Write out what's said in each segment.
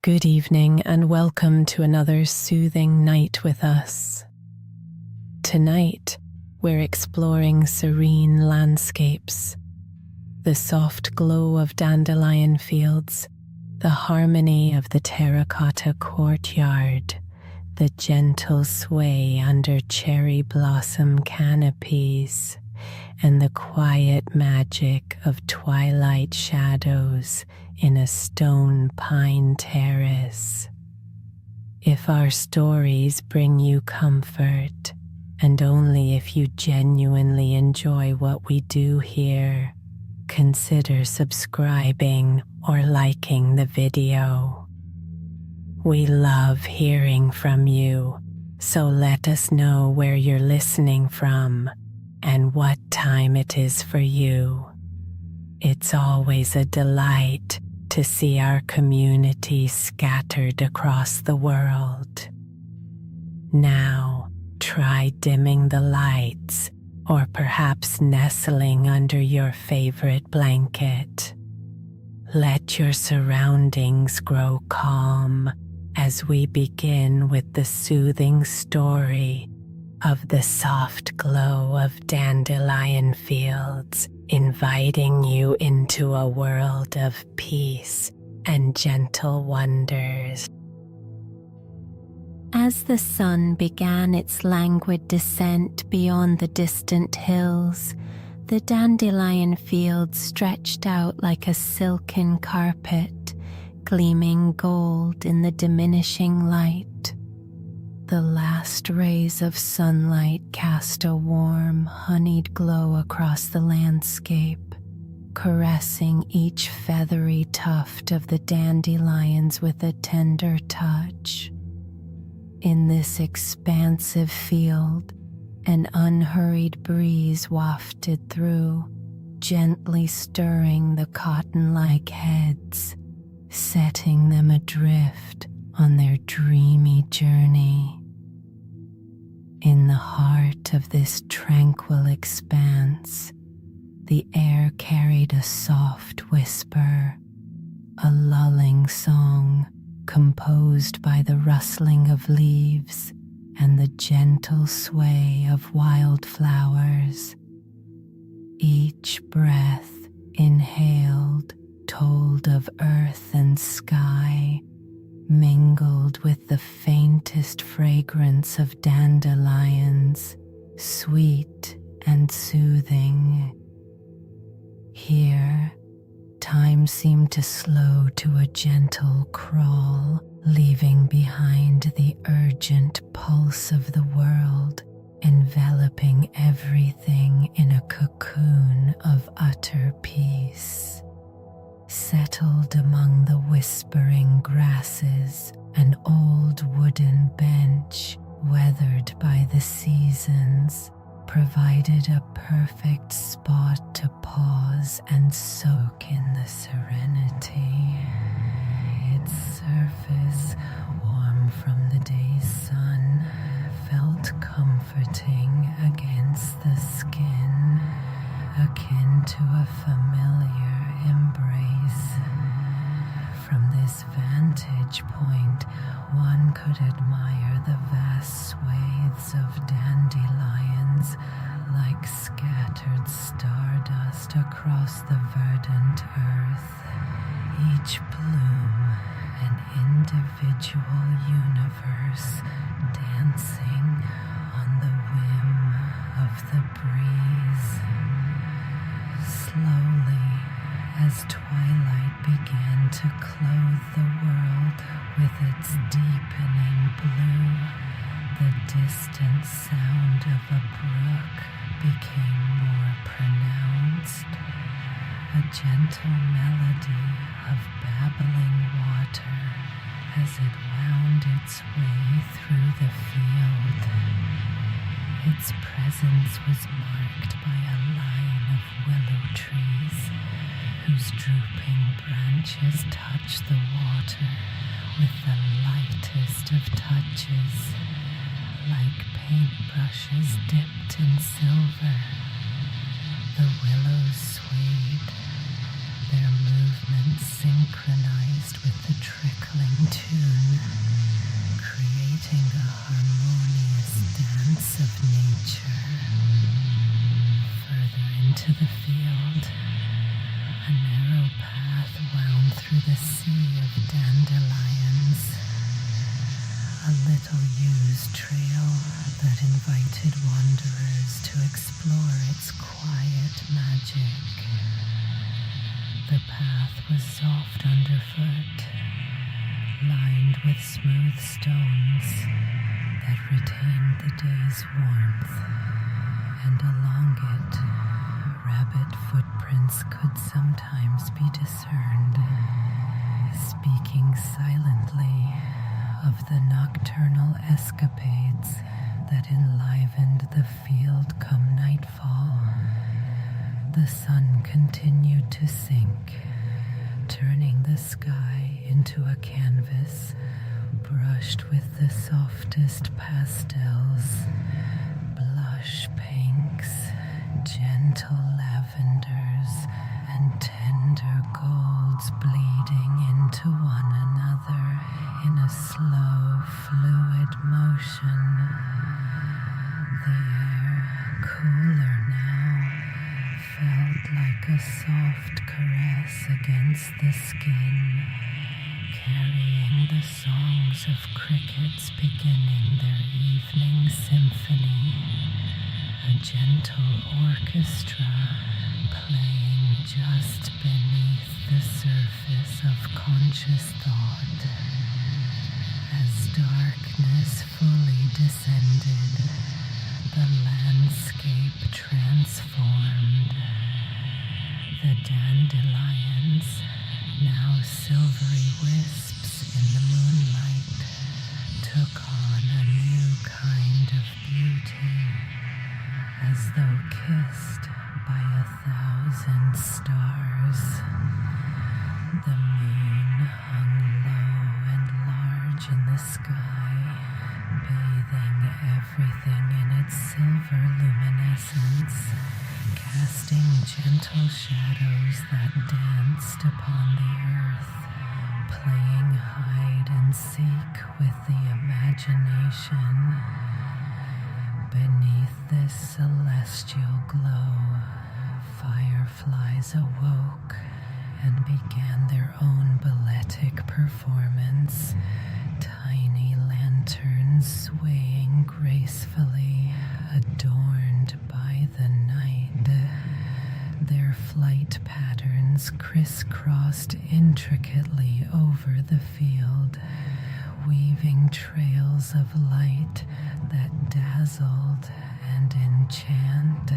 Good evening and welcome to another soothing night with us. Tonight, we're exploring serene landscapes, the soft glow of dandelion fields, the harmony of the Terracotta Courtyard, the gentle sway under cherry blossom canopies, and the quiet magic of Twilight Shadows in a Stone Pine Terrace. If our stories bring you comfort, and only if you genuinely enjoy what we do here, consider subscribing or liking the video. We love hearing from you, so let us know where you're listening from and what time it is for you. It's always a delight to see our community scattered across the world. Now, try dimming the lights or perhaps nestling under your favorite blanket. Let your surroundings grow calm as we begin with the soothing story of the soft glow of dandelion fields, inviting you into a world of peace and gentle wonders. As the sun began its languid descent beyond the distant hills, the dandelion fields stretched out like a silken carpet, gleaming gold in the diminishing light. The last rays of sunlight cast a warm, honeyed glow across the landscape, caressing each feathery tuft of the dandelions with a tender touch. In this expansive field, an unhurried breeze wafted through, gently stirring the cotton-like heads, setting them adrift on their dreamy journey. In the heart of this tranquil expanse, the air carried a soft whisper, a lulling song composed by the rustling of leaves and the gentle sway of wildflowers. Each breath inhaled told of earth and sky, mingled with the faintest fragrance of dandelions, sweet and soothing. Here, time seemed to slow to a gentle crawl, leaving behind the urgent pulse of the world, enveloping everything in a cocoon of utter peace. Settled among the whispering grasses, an old wooden bench, weathered by the seasons, provided a perfect spot to pause and soak in the serenity. Its surface, warm from the day's sun, felt comforting against the skin, akin to a familiar embrace. From this vantage point, one could admire the vast swathes of dandelions like scattered stardust across the verdant earth, each bloom an individual universe dancing on the whim of the breeze. Slowly, as twilight began to clothe the world with its deepening blue, the distant sound of a brook became more pronounced, a gentle melody of babbling water as it wound its way through the field. Its presence was marked by a line of willow trees whose drooping branches touched the water with the lightest of touches, like paintbrushes dipped in silver. The willows swayed, their movements synchronized with the trickling crystal hues trail that invited wanderers to explore its quiet magic. The path was soft underfoot, lined with smooth stones that retained the day's warmth, and along it, rabbit footprints could sometimes be discerned, speaking silently of the nocturnal escapades that enlivened the field come nightfall. The sun continued to sink, turning the sky into a canvas brushed with the softest pastels, blush pinks, gentle lavenders, and tender golds bleeding into one another in a slow, fluid motion. The air, cooler now, felt like a soft caress against the skin, carrying the songs of crickets beginning their evening symphony, a gentle orchestra playing just beneath the surface of conscious thought. As darkness fully descended, the landscape transformed. The dandelions, now silvery wisps in the moonlight, took on a new kind of beauty, as though kissed by 1,000 stars. The moon hung low and large in the sky, bathing everything in its silver luminescence, casting gentle shadows that danced upon the earth, playing hide and seek with the imagination. Beneath this celestial glow, fireflies awoke and began their own balletic performance, tiny lanterns swaying gracefully, adorned by the night. Their flight patterns crisscrossed intricately over the field, weaving trails of light that dazzled and enchant.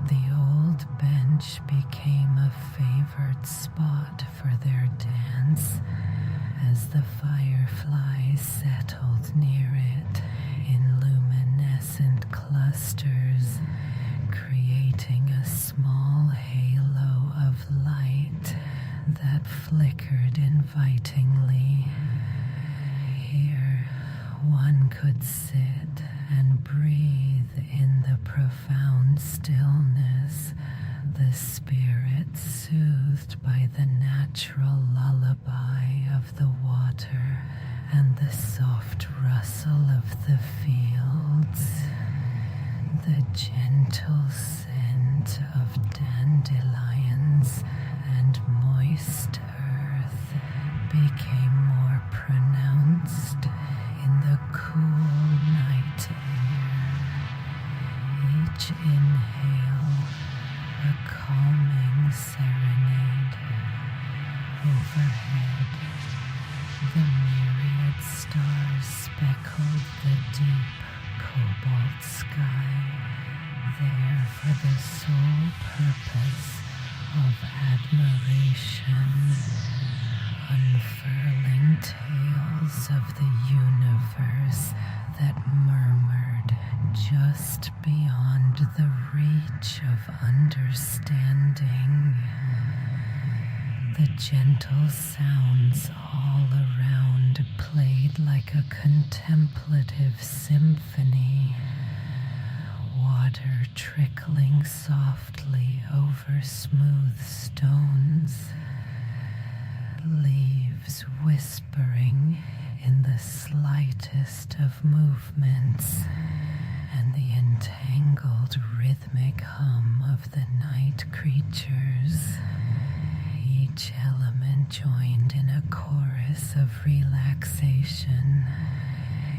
The old bench became a favored spot for their dance as the fireflies settled near it in luminescent clusters, creating a small halo of light that flickered invitingly. Here, one could sit and breathe in the profound stillness, the spirit soothed by the natural lullaby of the water and the soft rustle of the fields. The gentle scent of dandelions and moist earth became more pronounced in the cool night air. Each inhale, a calming serenade. Overhead, the myriad stars speckled the deep cobalt sky, there for the sole purpose of admiration, unfurling tales of the universe that murmured just beyond the reach of understanding. The gentle sounds all around played like a contemplative symphony, water trickling softly over smooth stones, leaves whispering in the slightest of movements, and the entangled rhythmic hum of the night creatures. Each element joined in a chorus of relaxation,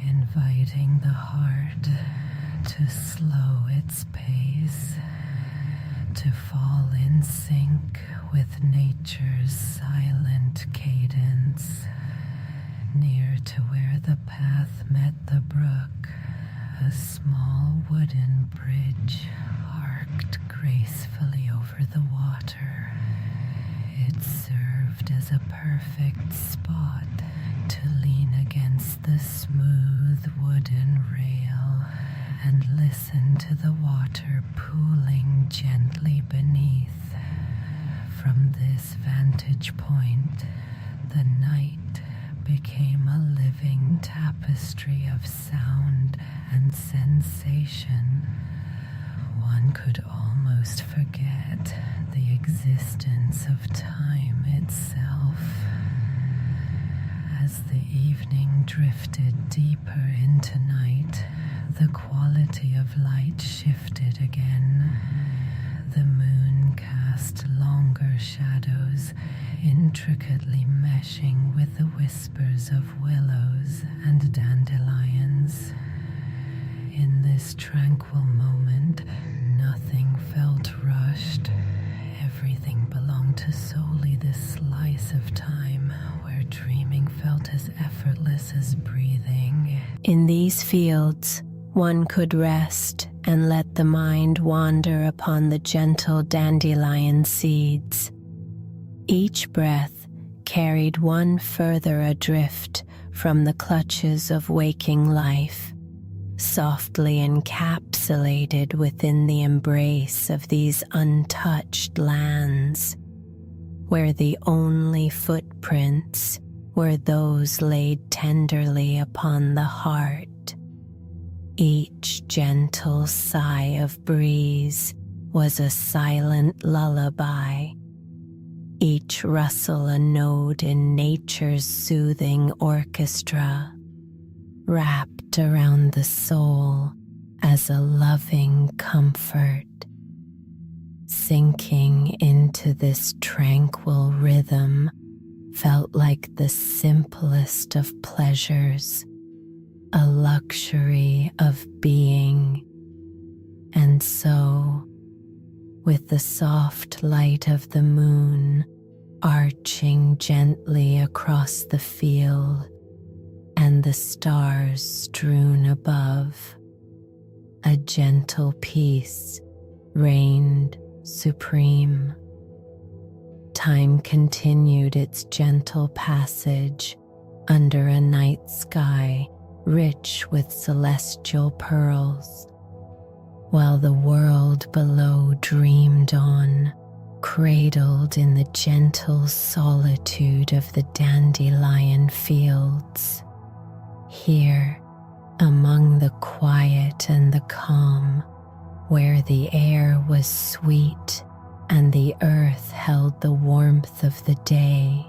inviting the heart to slow its pace, to fall in sync with nature's silent cadence. Near to where the path met the brook, a small wooden bridge arced gracefully over the water. It served as a perfect spot to lean against the smooth wooden rail and listen to the water pooling gently beneath. From this vantage point, the night became a living tapestry of sound and sensation. One could almost forget the existence of time itself. As the evening drifted deeper into night, the quality of light shifted again. The moon cast longer shadows, intricately meshing with the whispers of willows and dandelions. In this tranquil moment, nothing felt rushed. Everything belonged to solely this slice of time where dreaming felt as effortless as breathing. In these fields, one could rest and let the mind wander upon the gentle dandelion seeds. Each breath carried one further adrift from the clutches of waking life, softly encapsulated within the embrace of these untouched lands, where the only footprints were those laid tenderly upon the heart. Each gentle sigh of breeze was a silent lullaby, each rustle a note in nature's soothing orchestra, wrapped around the soul as a loving comfort. Sinking into this tranquil rhythm felt like the simplest of pleasures, a luxury of being. And so, with the soft light of the moon arching gently across the field and the stars strewn above, a gentle peace reigned supreme. Time continued its gentle passage under a night sky rich with celestial pearls, while the world below dreamed on, cradled in the gentle solitude of the dandelion fields. Here, among the quiet and the calm, where the air was sweet and the earth held the warmth of the day,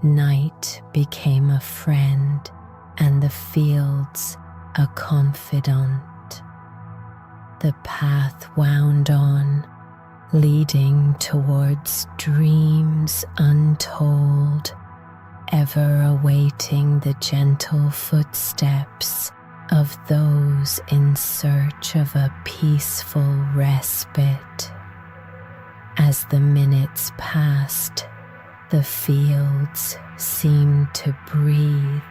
night became a friend and the fields a confidant. The path wound on, leading towards dreams untold, ever awaiting the gentle footsteps of those in search of a peaceful respite. As the minutes passed, the fields seemed to breathe,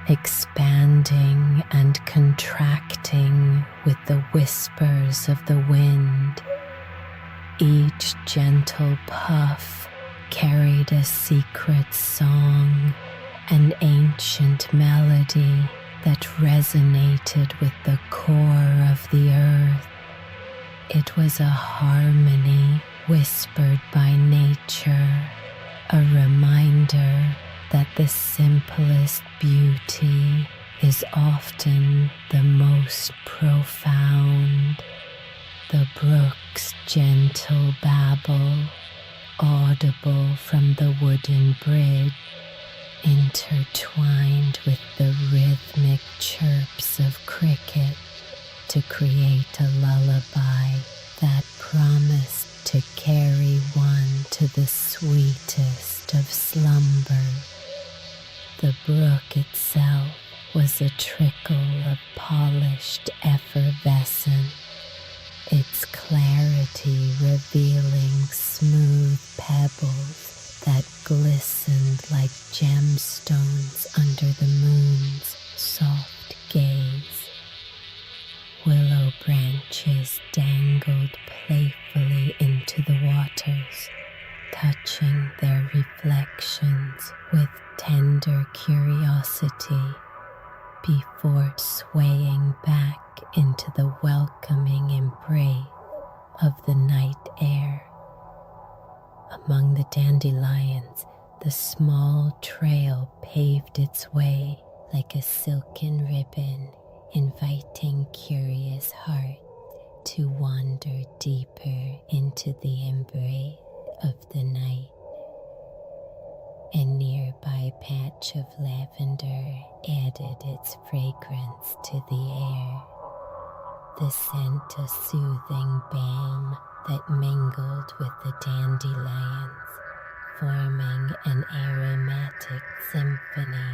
expanding and contracting with the whispers of the wind. Each gentle puff carried a secret song, an ancient melody that resonated with the core of the earth. It was a harmony whispered by nature, a reminder that the simplest beauty is often the most profound. The brook's gentle babble, audible from the wooden bridge, intertwined with the rhythmic chirps of cricket to create a lullaby that promised to carry one to the sweetest of slumber. The brook itself was a trickle of polished effervescence, its clarity revealing smooth pebbles that glistened like gemstones under the moon's soft gaze. Willow branches dangled playfully into the waters, touching their reflections with tender curiosity before swaying back into the welcoming embrace of the night air. Among the dandelions, the small trail paved its way like a silken ribbon, inviting curious hearts to wander deeper into the embrace of the night. A nearby patch of lavender added its fragrance to the air, the scent a soothing balm that mingled with the dandelions, forming an aromatic symphony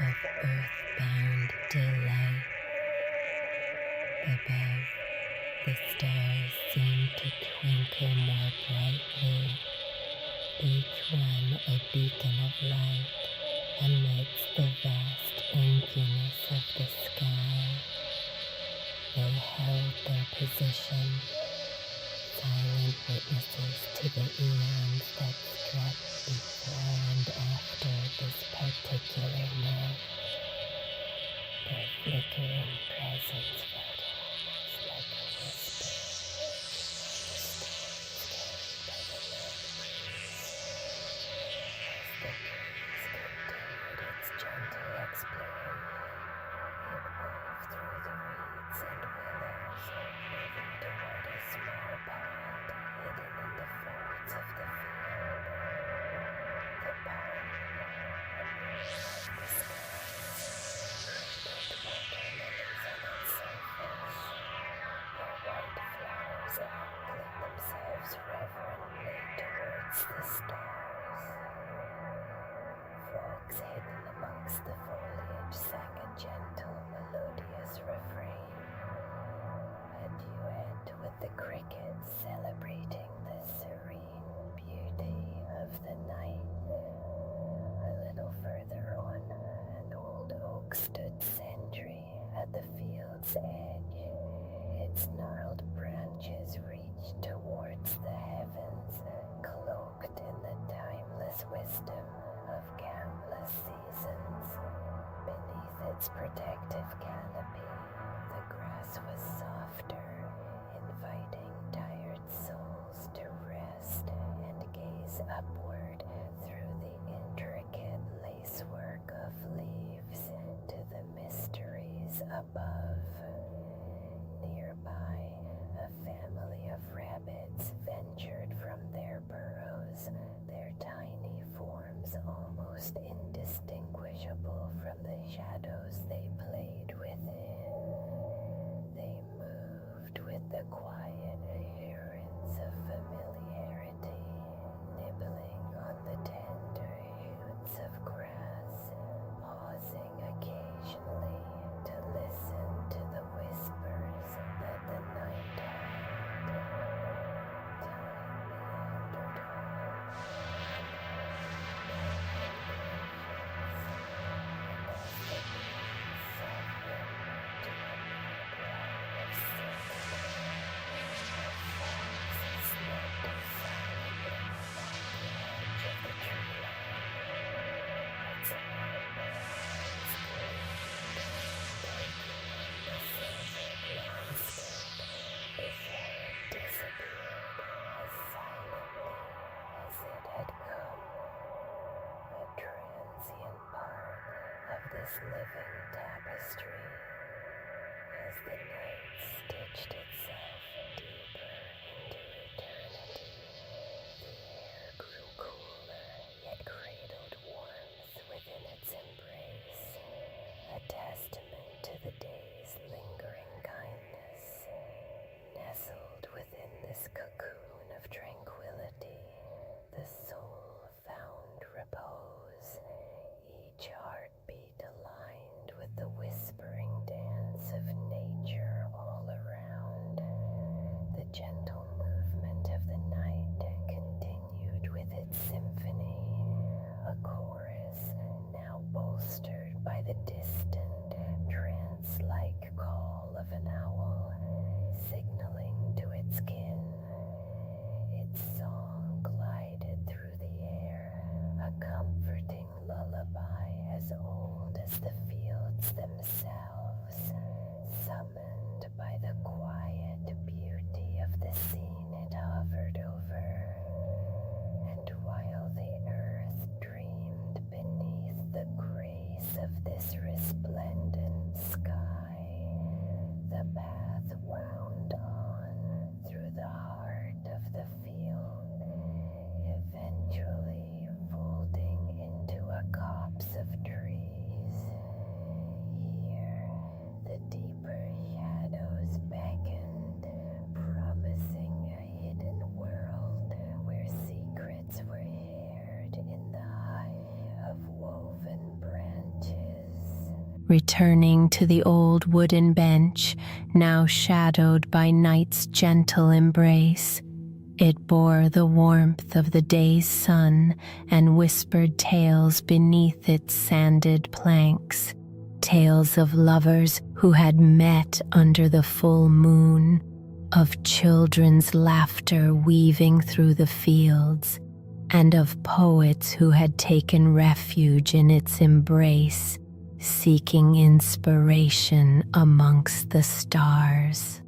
of earthbound delight. Above, the stars seemed to twinkle more brightly, each one a beacon of light amidst the vast emptiness of the sky. They held their position, silent witnesses to the eons that stretched before and after this particular night. Their flickering presence felt almost like a whisper, continued its gentle exploration. It wove through the reeds and willows, moving toward a small pond hidden in the folds of the field. The pond, like the sky, cradled water lilies on its surface, their white flowers angling themselves reverently towards the stars. Frogs hidden amongst the foliage sang a gentle, melodious refrain, a duet with the crickets celebrating the serene beauty of the night. A little further on, an old oak stood sentry at the field's edge. Its gnarled branches reached towards the heavens, cloaked in the timeless wisdom of countless seasons. Beneath its protective canopy, the grass was softer, inviting tired souls to rest and gaze upward through the intricate lacework of leaves to the mysteries above. Nearby, a family of rabbits ventured from their burrows, their tiny forms almost indistinguishable from the shadows they played within. They moved with the quiet assurance of familiarity, nibbling on the tender shoots of grass, pausing occasionally to listen to the whispers that the night held. Time meandered on, living tapestry as the night stitched itself deeper into eternity. The air grew cooler, yet cradled warmth within its embrace, a testament to the day's lingering kindness. Nestled within this cocoon of tranquility, the soul found repose, each heartbeat aligned with the the distant, trance-like call of an owl, signaling to its kin. Its song glided through the air, a comforting lullaby as old as the fields themselves, summoned by the quiet beauty of the scene it hovered over. And while the earth dreamed beneath the grace of this resplendent sky, the path wound on through the heart of the field, eventually folding into a copse of trees. Here, the deeper shadows beckoned, promising a hidden world where secrets were shared in the hush of woven branches. Returning to the old wooden bench, now shadowed by night's gentle embrace, it bore the warmth of the day's sun and whispered tales beneath its sanded planks, tales of lovers who had met under the full moon, of children's laughter weaving through the fields, and of poets who had taken refuge in its embrace, seeking inspiration amongst the stars.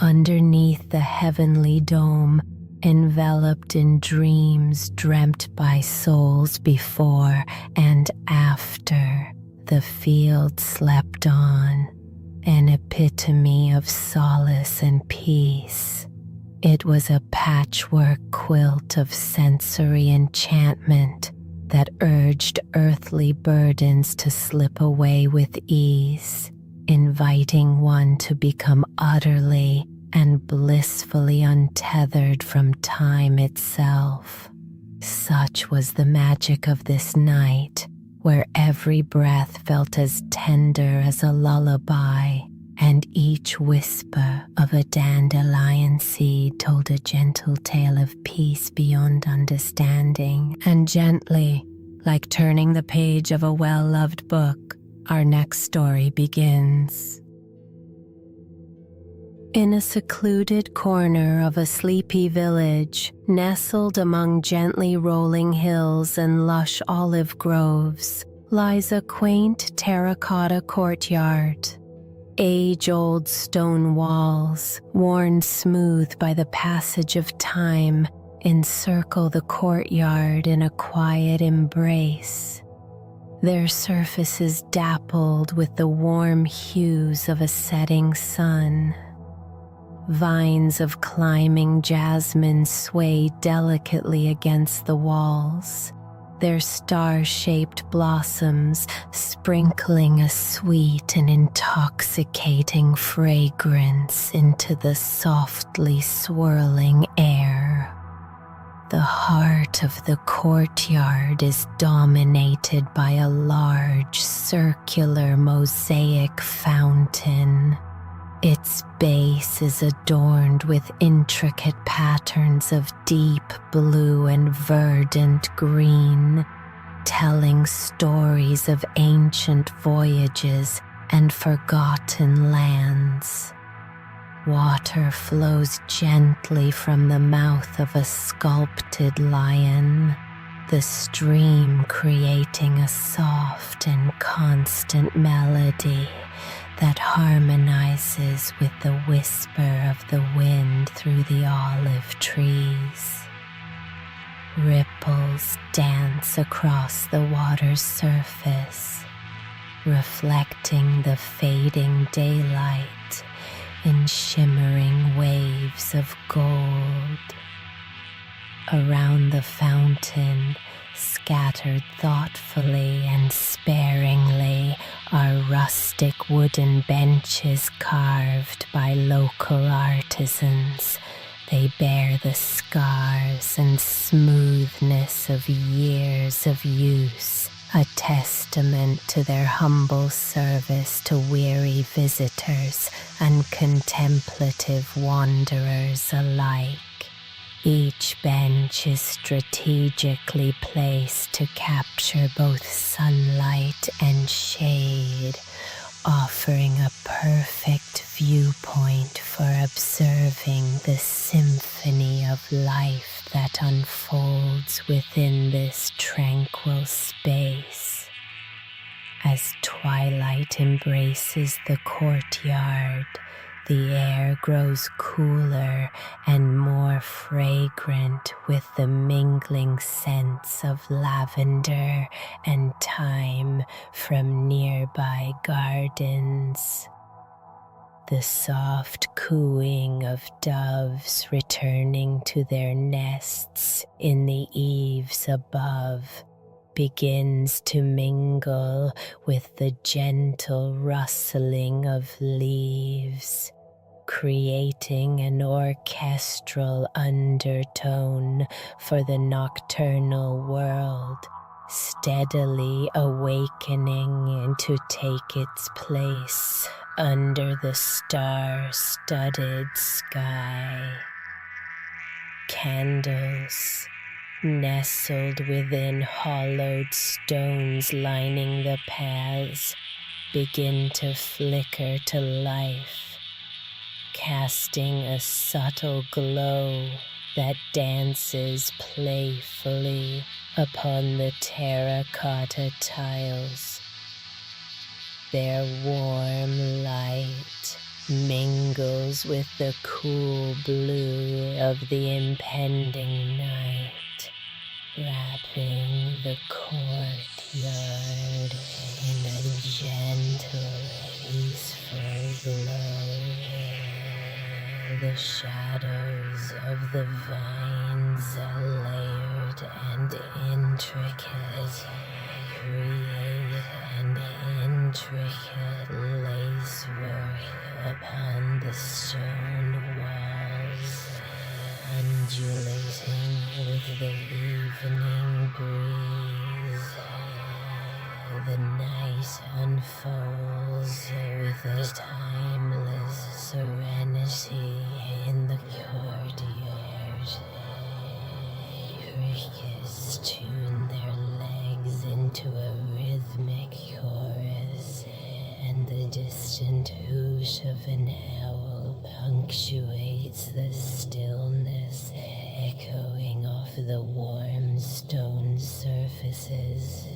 Underneath the heavenly dome, enveloped in dreams dreamt by souls before and after, the field slept on, an epitome of solace and peace. It was a patchwork quilt of sensory enchantment that urged earthly burdens to slip away with ease, inviting one to become utterly and blissfully untethered from time itself. Such was the magic of this night, where every breath felt as tender as a lullaby, and each whisper of a dandelion seed told a gentle tale of peace beyond understanding. And gently, like turning the page of a well-loved book, our next story begins. In a secluded corner of a sleepy village, nestled among gently rolling hills and lush olive groves, lies a quaint terracotta courtyard. Age-old stone walls, worn smooth by the passage of time, encircle the courtyard in a quiet embrace, their surfaces dappled with the warm hues of a setting sun. Vines of climbing jasmine sway delicately against the walls, their star-shaped blossoms sprinkling a sweet and intoxicating fragrance into the softly swirling air. The heart of the courtyard is dominated by a large circular mosaic fountain. Its base is adorned with intricate patterns of deep blue and verdant green, telling stories of ancient voyages and forgotten lands. Water flows gently from the mouth of a sculpted lion, the stream creating a soft and constant melody that harmonizes with the whisper of the wind through the olive trees. Ripples dance across the water's surface, reflecting the fading daylight in shimmering waves of gold. Around the fountain, scattered thoughtfully and sparingly, are rustic wooden benches carved by local artisans. They bear the scars and smoothness of years of use, a testament to their humble service to weary visitors and contemplative wanderers alike. Each bench is strategically placed to capture both sunlight and shade, offering a perfect viewpoint for observing the symphony of life that unfolds within this tranquil space. As twilight embraces the courtyard, the air grows cooler and more fragrant with the mingling scents of lavender and thyme from nearby gardens. The soft cooing of doves returning to their nests in the eaves above begins to mingle with the gentle rustling of leaves, creating an orchestral undertone for the nocturnal world, steadily awakening to take its place under the star-studded sky. Candles, nestled within hollowed stones lining the paths, begin to flicker to life, casting a subtle glow that dances playfully upon the terracotta tiles. Their warm light mingles with the cool blue of the impending night, wrapping the courtyard in a gentle, peaceful glow. The shadows of the vines are layered and intricate, create an intricate lacework upon the stone walls, undulating with the evening breeze. The night unfolds with a timeless serenity in the courtyard. Crickets tune their legs into a rhythmic chorus, and the distant hoosh of an owl punctuates the stillness, echoing off the warm stone surfaces.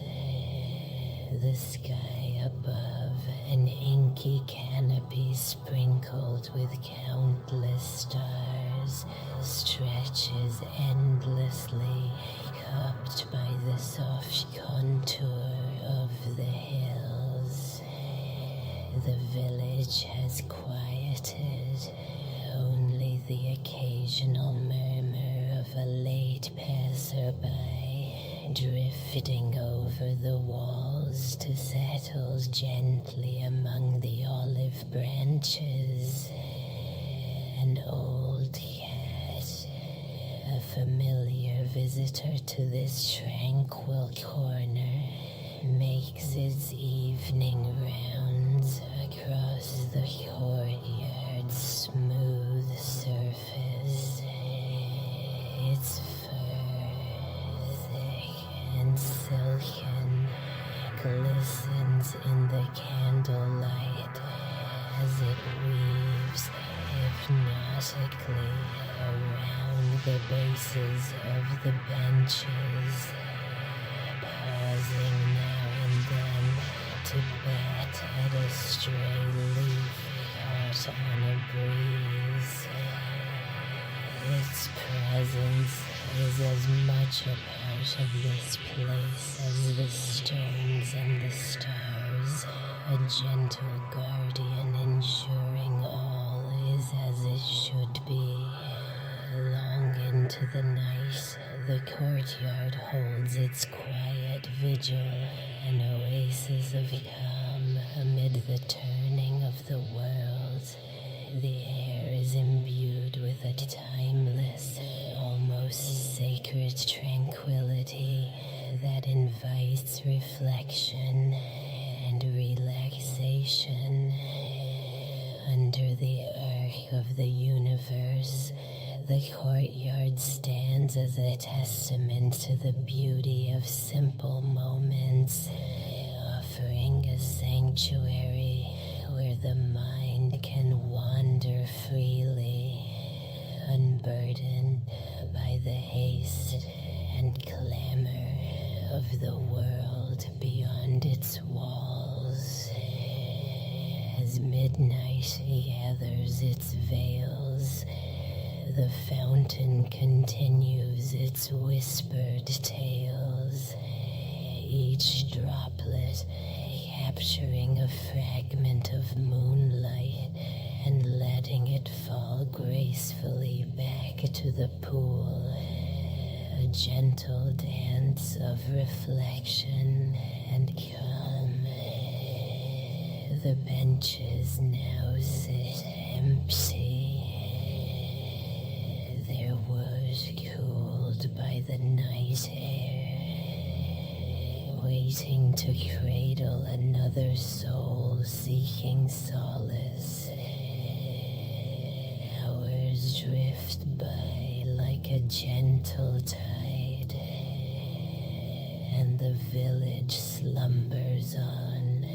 The sky above, an inky canopy sprinkled with countless stars, stretches endlessly, cupped by the soft contour of the hills. The village has quieted, only the occasional murmur of a late passerby drifting over the walls to settle gently among the olive branches. An old cat, a familiar visitor to this tranquil corner, makes its evening rounds across the courtyard's smooth surface. Its fur, thick and silken, glistens in the candlelight as it weaves hypnotically around the bases of the benches, pausing now and then to bat at a stray leaf caught on a breeze. Its presence is as much a part of this place as the stones and the stars, a gentle guardian ensuring all is as it should be. Long into the night, the courtyard holds its quiet vigil, an oasis of calm amid the turning of the world. The air is imbued with a timeless, almost sacred tranquility that invites reflection and relaxation. Under the arc of the universe, The courtyard stands as a testament to the beauty of simple moments, offering a sanctuary where the mind can wander freely, unburdened by the haste and clamor of the world beyond its walls. As midnight gathers its veils, the fountain continues its whispered tales, each droplet capturing a fragment of moonlight and letting it fall gracefully back to the pool, a gentle dance of reflection and calm. The benches now sit empty, their wood cooled by the night air, waiting to cradle another soul seeking solace. Hours drift by like a gentle tide, and the village slumbers on,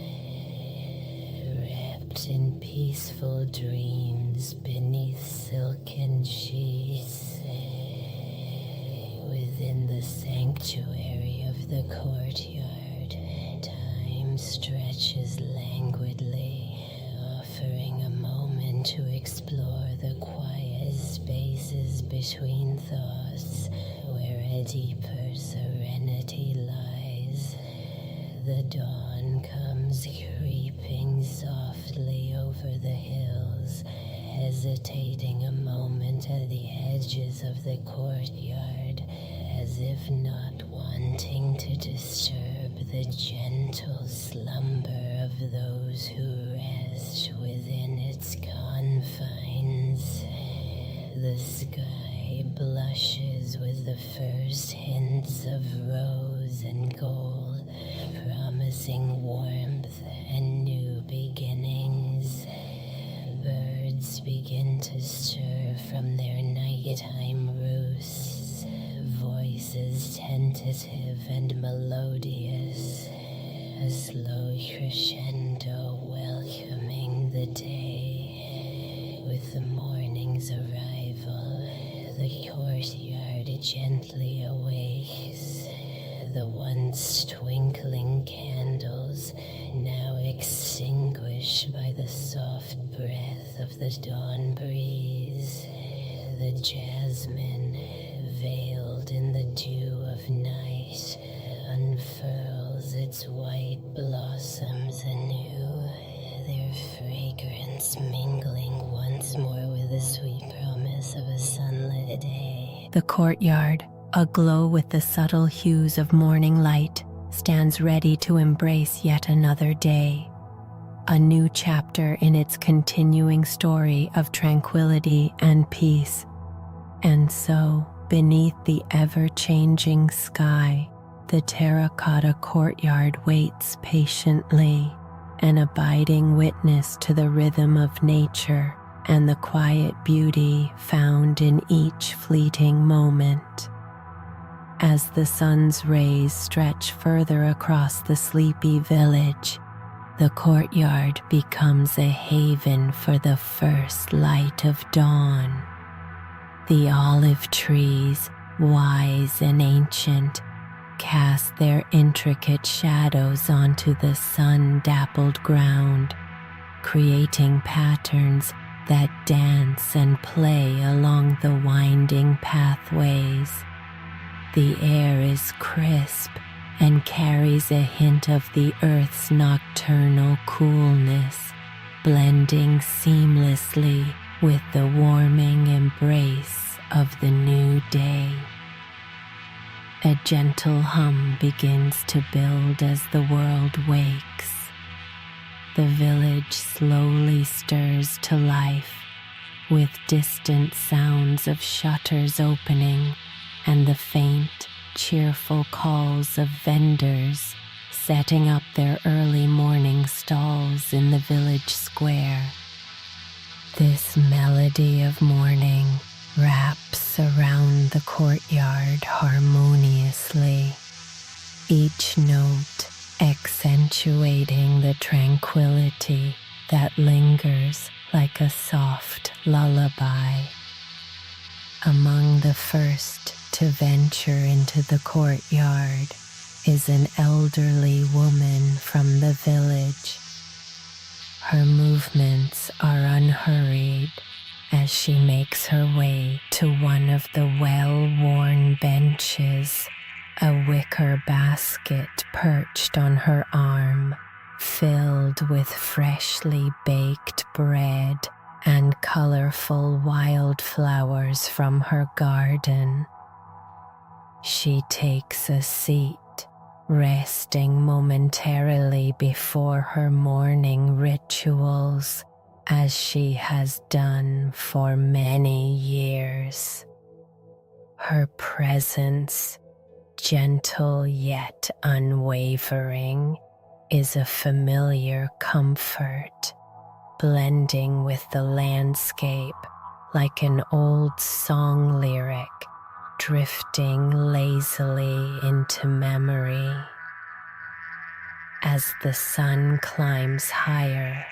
wrapped in peaceful dreams beneath silken sheets. Within the sanctuary of the courtyard, time stretches languidly, offering a moment to explore the quiet spaces between thoughts where a deeper serenity lies. The dawn comes creeping softly over the hills, hesitating a moment at the edges of the courtyard, as if not wanting to disturb the gentle slumber of those who rest within its confines. The sky blushes with the first hints of rose and gold, promising warmth and new beginnings. Birds begin to stir from their nighttime roosts, voices tentative and melodious, a slow crescendo welcoming the day. With the morning's arrival, the courtyard gently awakes, the once twinkling candles now extinguished by the soft breath of the dawn breeze. The jasmine, veiled in the dew of night, unfurls its white blossoms anew, their fragrance mingling once more with the sweet promise of a sunlit day. The courtyard, aglow with the subtle hues of morning light, stands ready to embrace yet another day, a new chapter in its continuing story of tranquility and peace. And so, beneath the ever-changing sky, the Terracotta Courtyard waits patiently, an abiding witness to the rhythm of nature and the quiet beauty found in each fleeting moment. As the sun's rays stretch further across the sleepy village, the courtyard becomes a haven for the first light of dawn. The olive trees, wise and ancient, cast their intricate shadows onto the sun-dappled ground, creating patterns that dance and play along the winding pathways. The air is crisp and carries a hint of the earth's nocturnal coolness, blending seamlessly with the warming embrace of the new day. A gentle hum begins to build as the world wakes. The village slowly stirs to life, with distant sounds of shutters opening and the faint, cheerful calls of vendors setting up their early morning stalls in the village square. This melody of morning, wraps around the courtyard harmoniously, each note accentuating the tranquility that lingers like a soft lullaby. Among the first to venture into the courtyard is an elderly woman from the village. Her movements are unhurried as she makes her way to one of the well-worn benches, a wicker basket perched on her arm, filled with freshly baked bread and colorful wildflowers from her garden. She takes a seat, resting momentarily before her morning rituals, as she has done for many years. Her presence, gentle yet unwavering, is a familiar comfort, blending with the landscape like an old song lyric drifting lazily into memory. As the sun climbs higher,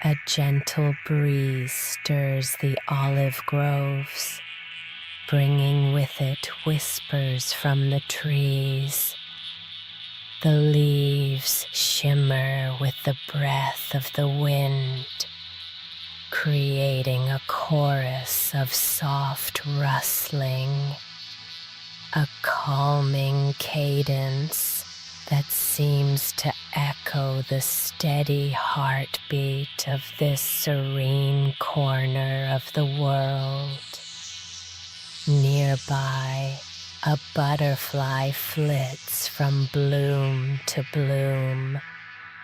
a gentle breeze stirs the olive groves, bringing with it whispers from the trees. The leaves shimmer with the breath of the wind, creating a chorus of soft rustling, a calming cadence that seems to echo the steady heartbeat of this serene corner of the world. Nearby, a butterfly flits from bloom to bloom,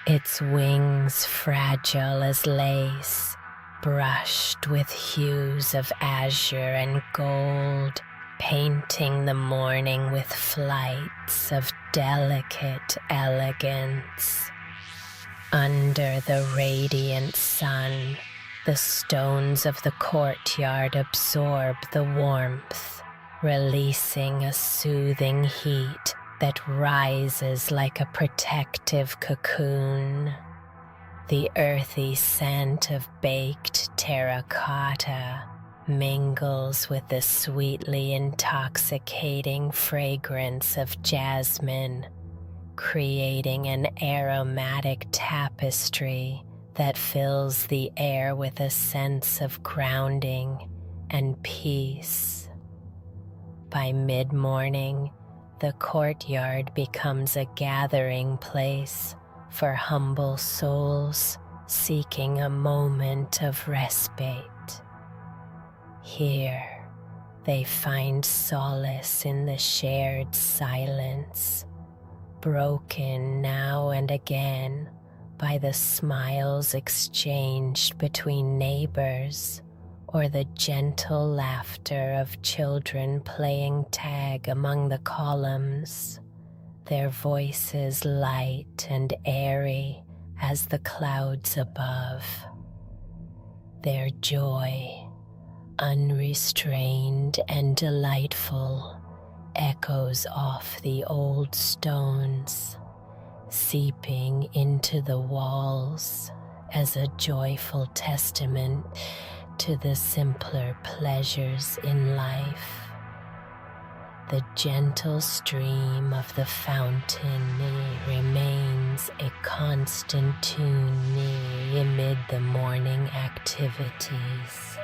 its wings fragile as lace, brushed with hues of azure and gold, painting the morning with flights of delicate elegance. Under the radiant sun, the stones of the courtyard absorb the warmth, releasing a soothing heat that rises like a protective cocoon. The earthy scent of baked terracotta mingles with the sweetly intoxicating fragrance of jasmine, creating an aromatic tapestry that fills the air with a sense of grounding and peace. By mid-morning, the courtyard becomes a gathering place for humble souls seeking a moment of respite. Here, they find solace in the shared silence, broken now and again by the smiles exchanged between neighbors or the gentle laughter of children playing tag among the columns, their voices light and airy as the clouds above. Their joy, unrestrained and delightful, echoes off the old stones, seeping into the walls as a joyful testament to the simpler pleasures in life. The gentle stream of the fountain remains a constant tune amid the morning activities.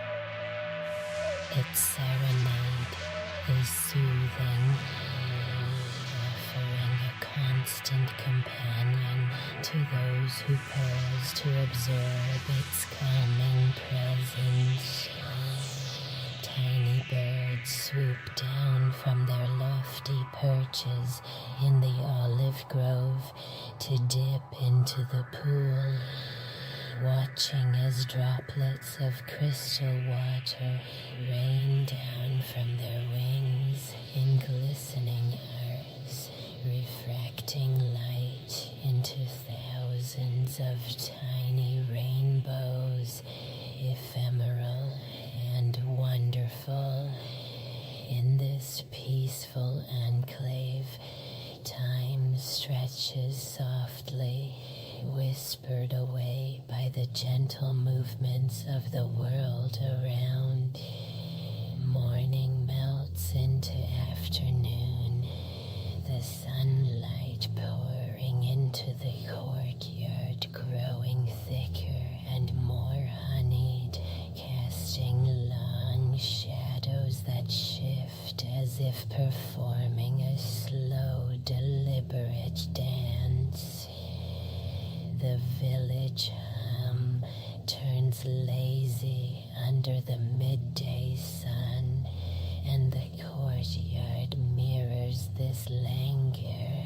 Its serenade is soothing, offering a constant companion to those who pause to observe its calming presence. Tiny birds swoop down from their lofty perches in the olive grove to dip into the pool, watching as droplets of crystal water rain down from their wings in glistening arcs, refracting light into thousands of tiny rainbows, ephemeral and wonderful. whispered away by the gentle movements of the world around. Morning melts into afternoon, the sunlight pouring into the courtyard, growing thicker and more honeyed, casting long shadows that shift as if performing a slow, deliberate dance. The village hum turns lazy under the midday sun, and the courtyard mirrors this languor,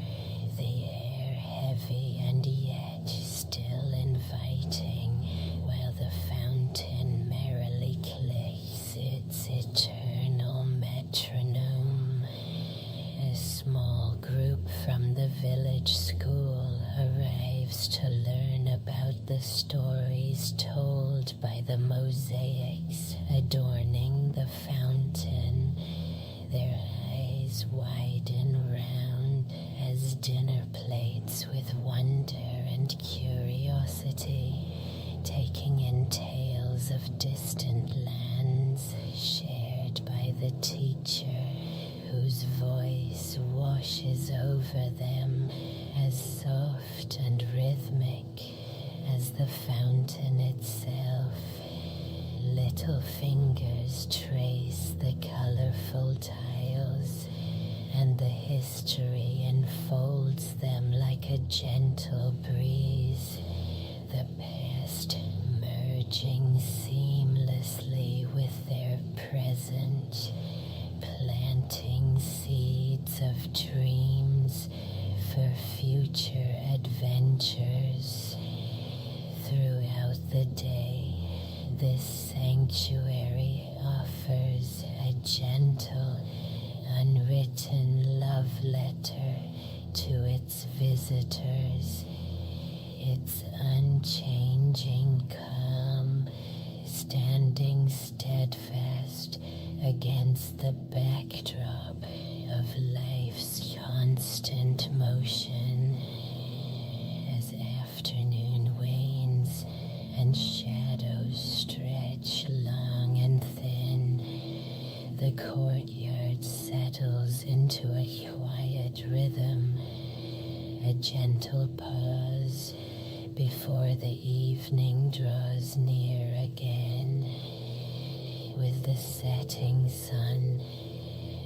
the air heavy and yet still inviting, while the fountain merrily clicks its eternal metronome. A small group from the village school arrives to learn about the stories told by the mosaics adorning the fountain. Their eyes widen round as dinner plates with wonder and curiosity, taking in tales of distant lands shared by the teacher, whose voice washes over them as soft and rhythmic as the fountain itself. Little fingers trace the colorful tiles, and the history enfolds them like a gentle breeze, the past merging seamlessly with their present, planting seeds of dreams for future adventures. Throughout the day, this sanctuary offers a gentle, unwritten love letter to its visitors, its unchanging calm standing steadfast against the backdrop of life's constant motion. As afternoon wanes and shadows stretch long and thin, the courtyard settles into a quiet rhythm, a gentle pause before the evening draws near again. With the setting sun,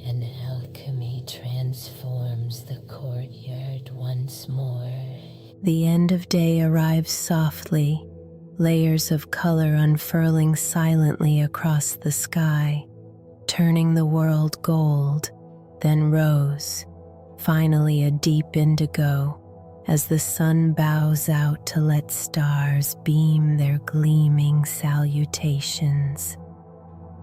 an alchemy transforms the courtyard once more. The end of day arrives softly, layers of color unfurling silently across the sky, turning the world gold, then rose, finally a deep indigo, as the sun bows out to let stars beam their gleaming salutations.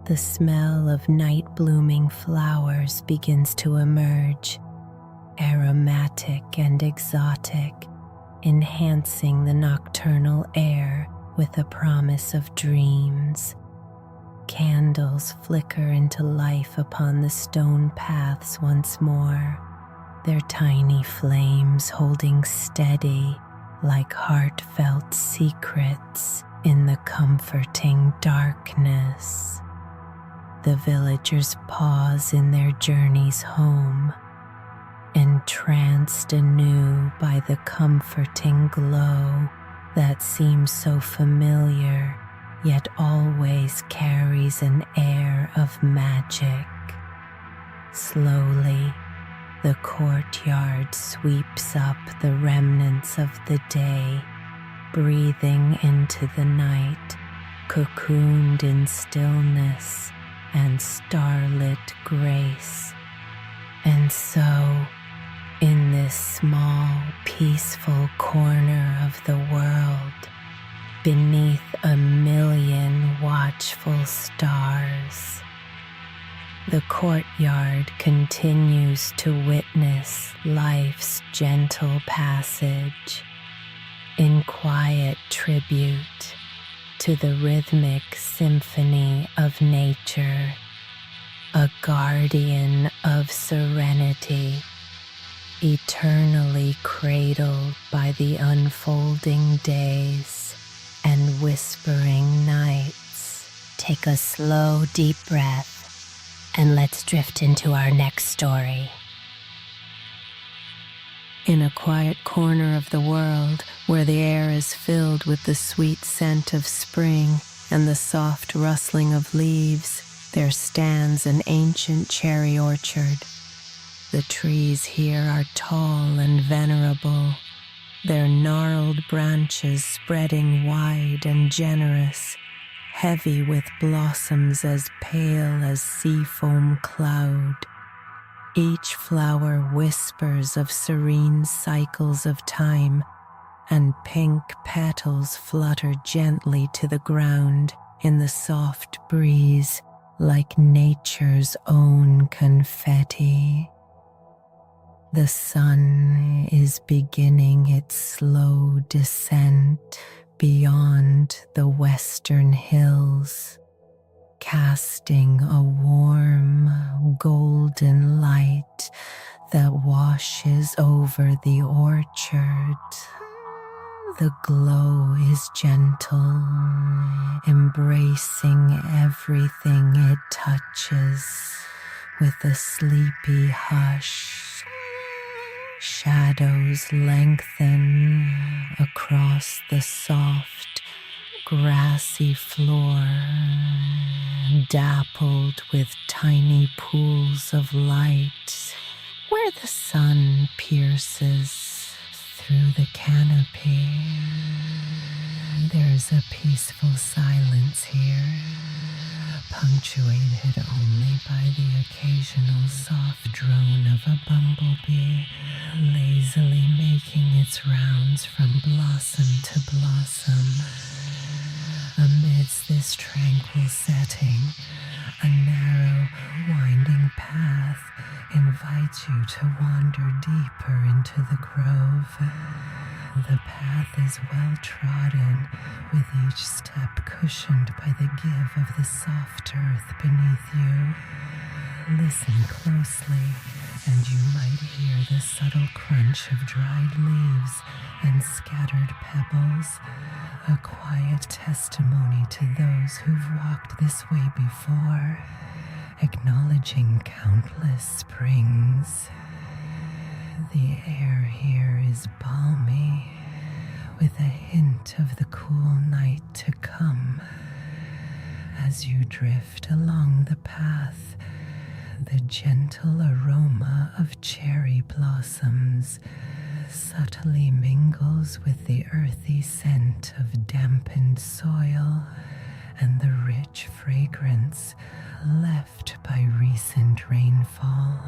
The smell of night-blooming flowers begins to emerge, aromatic and exotic, enhancing the nocturnal air with a promise of dreams. Candles flicker into life upon the stone paths once more, their tiny flames holding steady like heartfelt secrets in the comforting darkness. The villagers pause in their journeys home, entranced anew by the comforting glow that seems so familiar, yet always carries an air of magic. Slowly, the courtyard sweeps up the remnants of the day, breathing into the night, cocooned in stillness and starlit grace. And so, in this small, peaceful corner of the world, beneath a million watchful stars, the courtyard continues to witness life's gentle passage, in quiet tribute to the rhythmic symphony of nature, a guardian of serenity, eternally cradled by the unfolding days and whispering nights. Take a slow, deep breath, and let's drift into our next story. In a quiet corner of the world where the air is filled with the sweet scent of spring and the soft rustling of leaves, there stands an ancient cherry orchard. The trees here are tall and venerable, their gnarled branches spreading wide and generous, heavy with blossoms as pale as seafoam cloud. Each flower whispers of serene cycles of time, and pink petals flutter gently to the ground in the soft breeze like nature's own confetti. The sun is beginning its slow descent beyond the western hills, casting a warm, golden light that washes over the orchard. The glow is gentle, embracing everything it touches with a sleepy hush. Shadows lengthen across the soft, grassy floor, dappled with tiny pools of light where the sun pierces through the canopy. There's a peaceful silence here, punctuated only by the occasional soft drone of a bumblebee lazily making its rounds from blossom to blossom. Amidst this tranquil setting, a narrow, winding path invites you to wander deeper into the grove. The path is well trodden, with each step cushioned by the give of the soft earth beneath you. Listen closely, and you might hear the subtle crunch of dried leaves and scattered pebbles, a quiet testimony to those who've walked this way before, acknowledging countless springs. The air here is balmy, with a hint of the cool night to come. As you drift along the path, the gentle aroma of cherry blossoms subtly mingles with the earthy scent of dampened soil and the rich fragrance left by recent rainfall.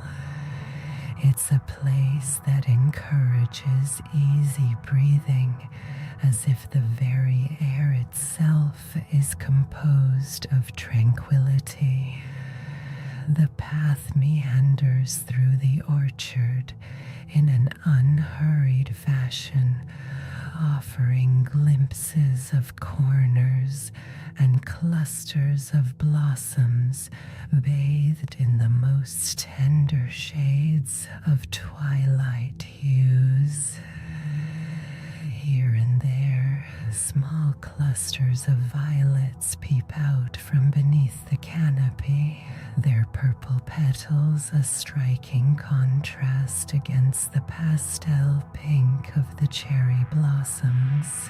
It's a place that encourages easy breathing, as if the very air itself is composed of tranquility. The path meanders through the orchard in an unhurried fashion, offering glimpses of corners and clusters of blossoms bathed in the most tender shades of twilight hues. Here and there, small clusters of violets peep out from beneath the canopy, their purple petals a striking contrast against the pastel pink of the cherry blossoms.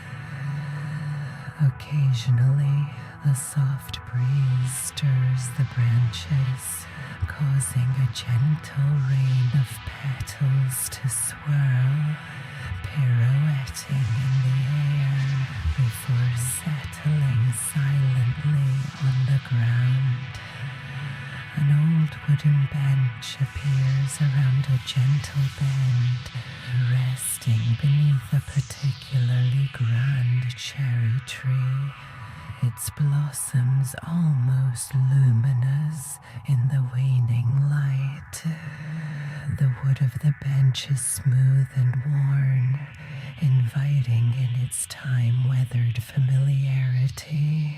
Occasionally, a soft breeze stirs the branches, causing a gentle rain of petals to swirl, pirouetting in the air before settling silently on the ground. An old wooden bench appears around a gentle bend, resting beneath a particularly grand cherry tree, its blossoms almost luminous in the waning light. The wood of the bench is smooth and worn, inviting in its time-weathered familiarity.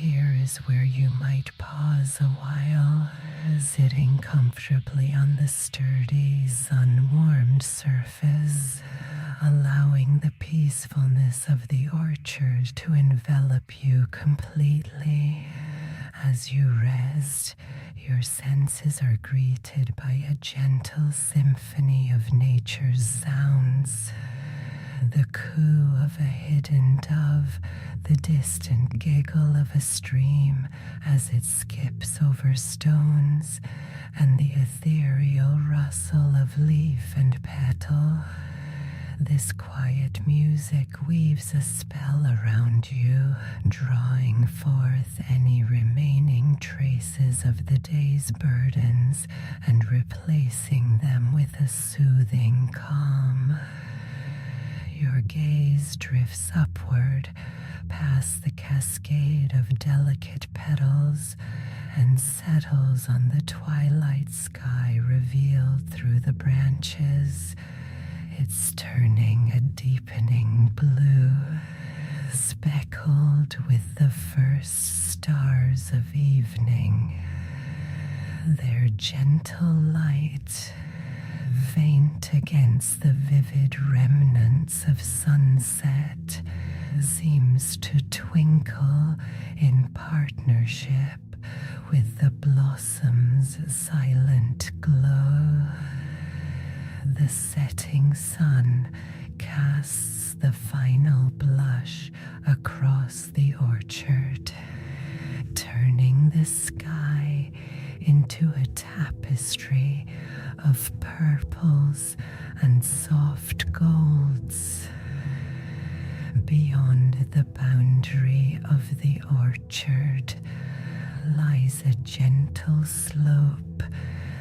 here is where you might pause a while, sitting comfortably on the sturdy, sun-warmed surface, allowing the peacefulness of the orchard to envelop you completely. As you rest, your senses are greeted by a gentle symphony of nature's sounds. The coo of a hidden dove, the distant giggle of a stream as it skips over stones, and the ethereal rustle of leaf and petal. This quiet music weaves a spell around you, drawing forth any remaining traces of the day's burdens and replacing them with a soothing calm. Your gaze drifts upward, past the cascade of delicate petals, and settles on the twilight sky revealed through the branches. It's turning a deepening blue, speckled with the first stars of evening. Their gentle light, faint against the vivid remnants of sunset, seems to twinkle in partnership with the blossom's silent glow. The setting sun casts the final blush across the orchard, turning the sky into a tapestry of purples and soft golds. Beyond the boundary of the orchard lies a gentle slope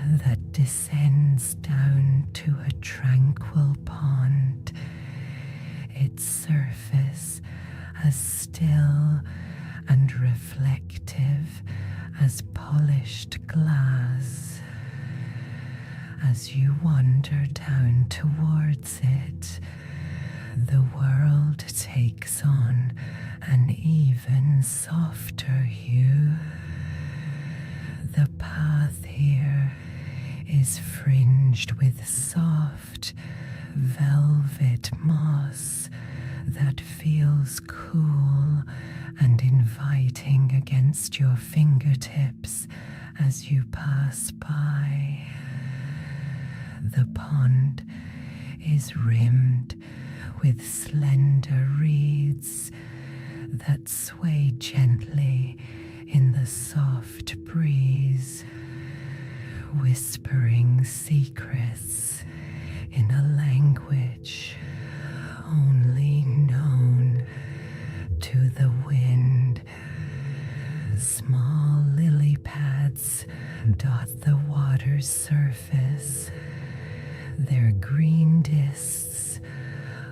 that descends down to a tranquil pond, its surface as still and reflective as polished glass. As you wander down towards it, the world takes on an even softer hue. The path here is fringed with soft, velvet moss that feels cool and inviting against your fingertips as you pass by. The pond is rimmed with slender reeds that sway gently in the soft breeze, whispering secrets in a language only known to the wind. Small lily pads dot the water's surface, their green discs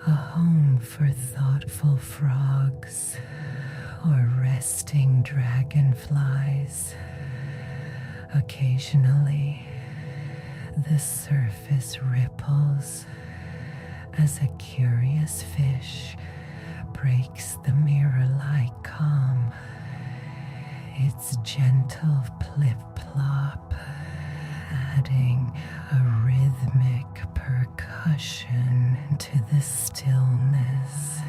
a home for thoughtful frogs or resting dragonflies. Occasionally, the surface ripples as a curious fish breaks the mirror-like calm. Its gentle plip-plop adding a rhythmic percussion to the stillness.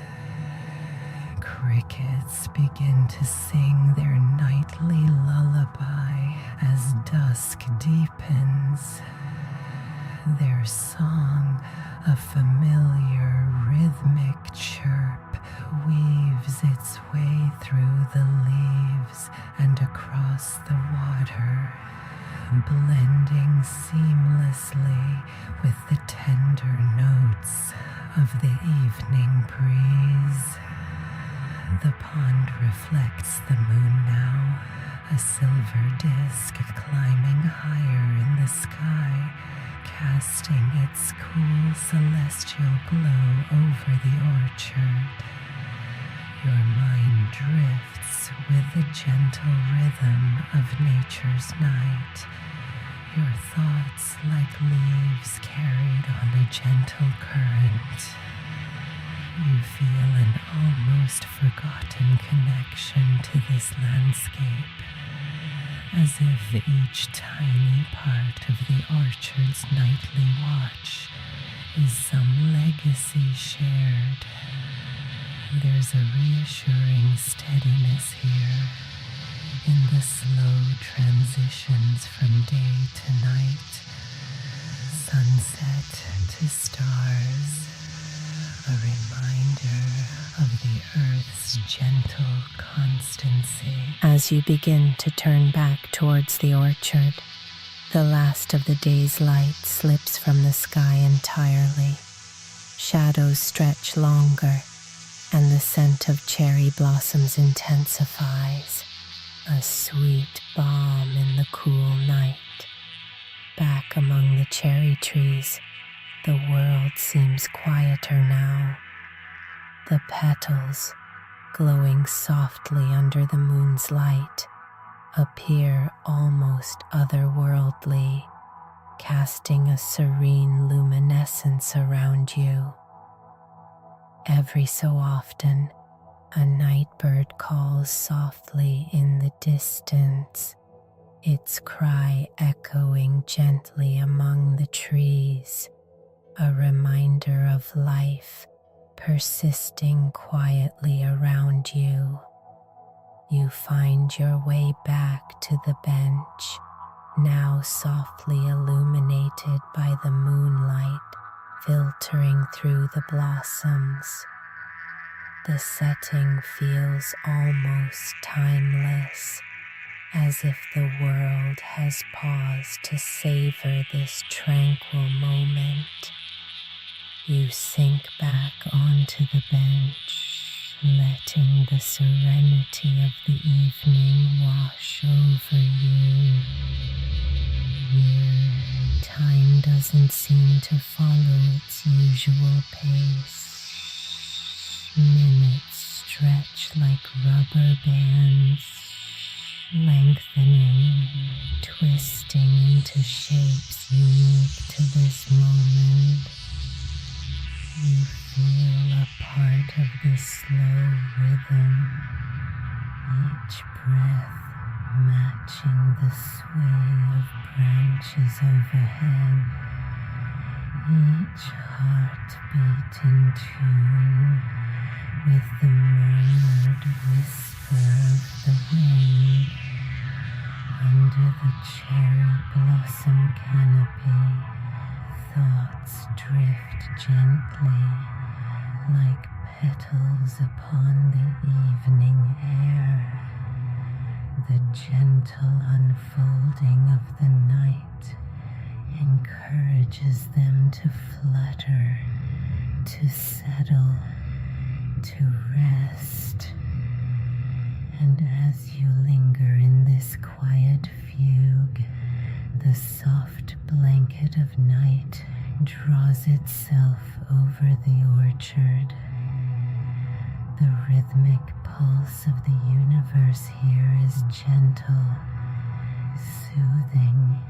Crickets begin to sing their nightly lullaby as dusk deepens. Their song, a familiar rhythmic chirp, weaves its way through the leaves and across the water, blending seamlessly with the tender notes of the evening breeze. The pond reflects the moon now, a silver disk climbing higher in the sky, casting its cool celestial glow over the orchard. Your mind drifts with the gentle rhythm of nature's night, your thoughts like leaves carried on a gentle current. You feel an almost almost forgotten connection to this landscape, as if each tiny part of the orchard's nightly watch is some legacy shared. There's a reassuring steadiness here in the slow transitions from day to night, sunset to stars, a reminder of the earth's gentle constancy. As you begin to turn back towards the orchard, the last of the day's light slips from the sky entirely. Shadows stretch longer, and the scent of cherry blossoms intensifies, a sweet balm in the cool night. Back among the cherry trees, the world seems quieter now. The petals, glowing softly under the moon's light, appear almost otherworldly, casting a serene luminescence around you. Every so often, a night bird calls softly in the distance, its cry echoing gently among the trees, a reminder of life persisting quietly around you. You find your way back to the bench, now softly illuminated by the moonlight filtering through the blossoms. The setting feels almost timeless, as if the world has paused to savor this tranquil moment. You sink back onto the bench, letting the serenity of the evening wash over you. Here, time doesn't seem to follow its usual pace. Minutes stretch like rubber bands, lengthening, twisting into shapes unique to this moment. You feel a part of this slow rhythm, each breath matching the sway of branches overhead, each heartbeat in tune with the murmured whisper of the wind. Under the cherry blossom canopy, thoughts drift gently like petals upon the evening air. The gentle unfolding of the night encourages them to flutter, to settle, to rest. And as you linger in this quiet fugue, the soft blanket of night draws itself over the orchard. The rhythmic pulse of the universe here is gentle, soothing,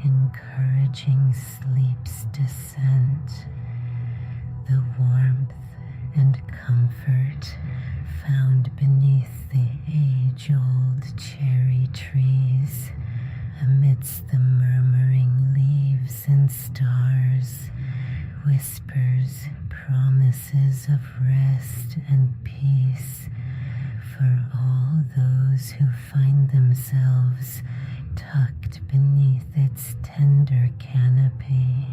encouraging sleep's descent. The warmth and comfort found beneath the age-old cherry trees, amidst the murmuring leaves and stars, whispers promises of rest and peace for all those who find themselves tucked beneath its tender canopy.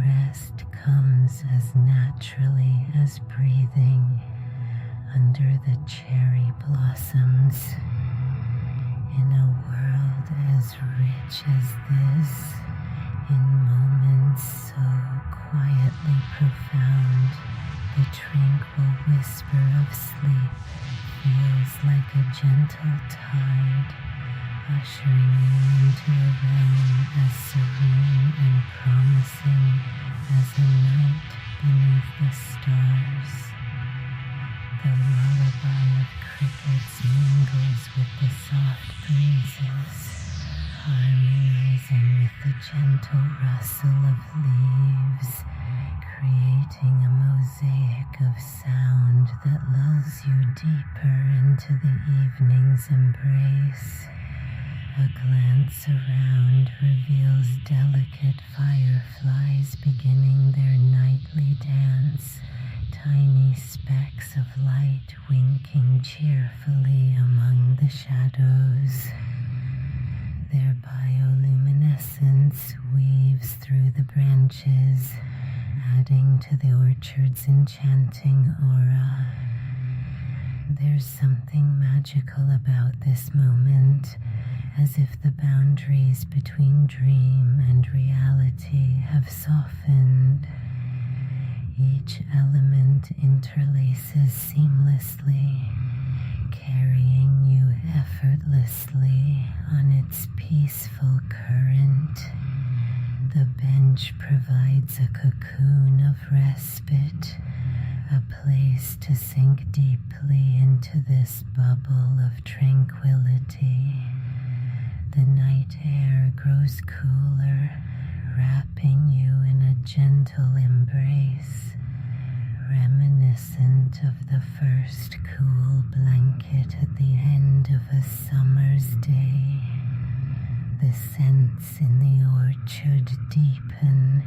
Rest comes as naturally as breathing under the cherry blossoms. In a world as rich as this, in moments so quietly profound, the tranquil whisper of sleep feels like a gentle tide, ushering you into a realm as serene and promising as a night beneath the stars. The lullaby of crickets mingles with the soft breezes, harmonizing with the gentle rustle of leaves, creating a mosaic of sound that lulls you deeper into the evening's embrace. A glance around reveals delicate fireflies beginning their nightly dance, tiny specks of light winking cheerfully among the shadows. Their bioluminescence weaves through the branches, adding to the orchard's enchanting aura. There's something magical about this moment, as if the boundaries between dream and reality have softened. Each element interlaces seamlessly, carrying you effortlessly on its peaceful current. The bench provides a cocoon of respite, a place to sink deeply into this bubble of tranquility. The night air grows cooler, wrapping you in a gentle embrace, reminiscent of the first cool blanket at the end of a summer's day. The scents in the orchard deepen,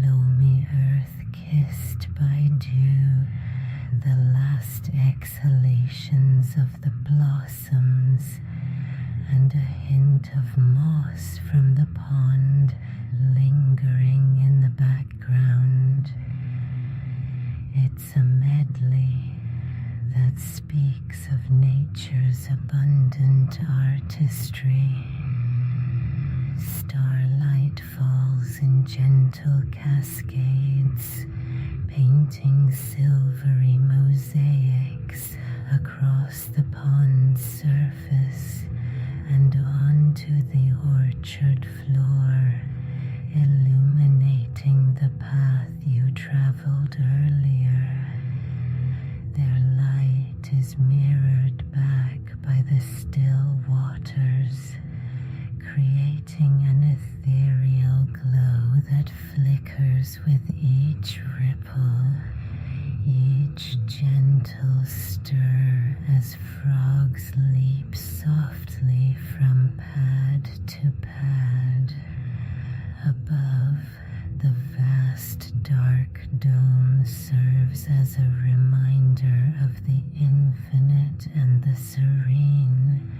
loamy earth kissed by dew, the last exhalations of the blossoms, and a hint of moss from the pond lingering in the background. It's a medley that speaks of nature's abundant artistry. Starlight falls in gentle cascades, painting silvery mosaics across the pond's surface and onto the orchard floor, illuminating the path you traveled earlier. Their light is mirrored back by the still waters, creating an ethereal glow that flickers with each ripple, each gentle stir as frogs leap softly from pad to pad. Above, the vast dark dome serves as a reminder of the infinite and the serene,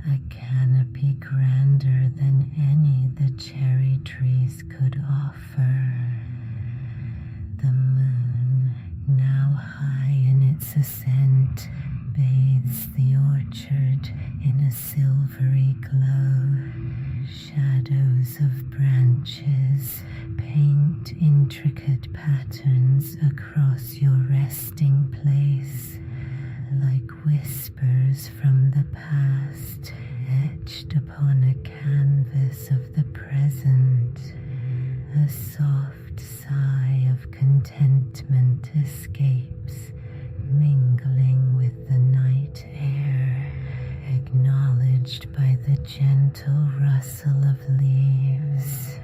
a canopy grander than any the cherry trees could offer. The moon, now high in its ascent, bathes the orchard in a silvery glow. Shadows of branches paint intricate patterns across your resting place, like whispers from the past etched upon a canvas of the present. A soft sigh of contentment escapes, mingling with the night air, acknowledged by the gentle rustle of leaves.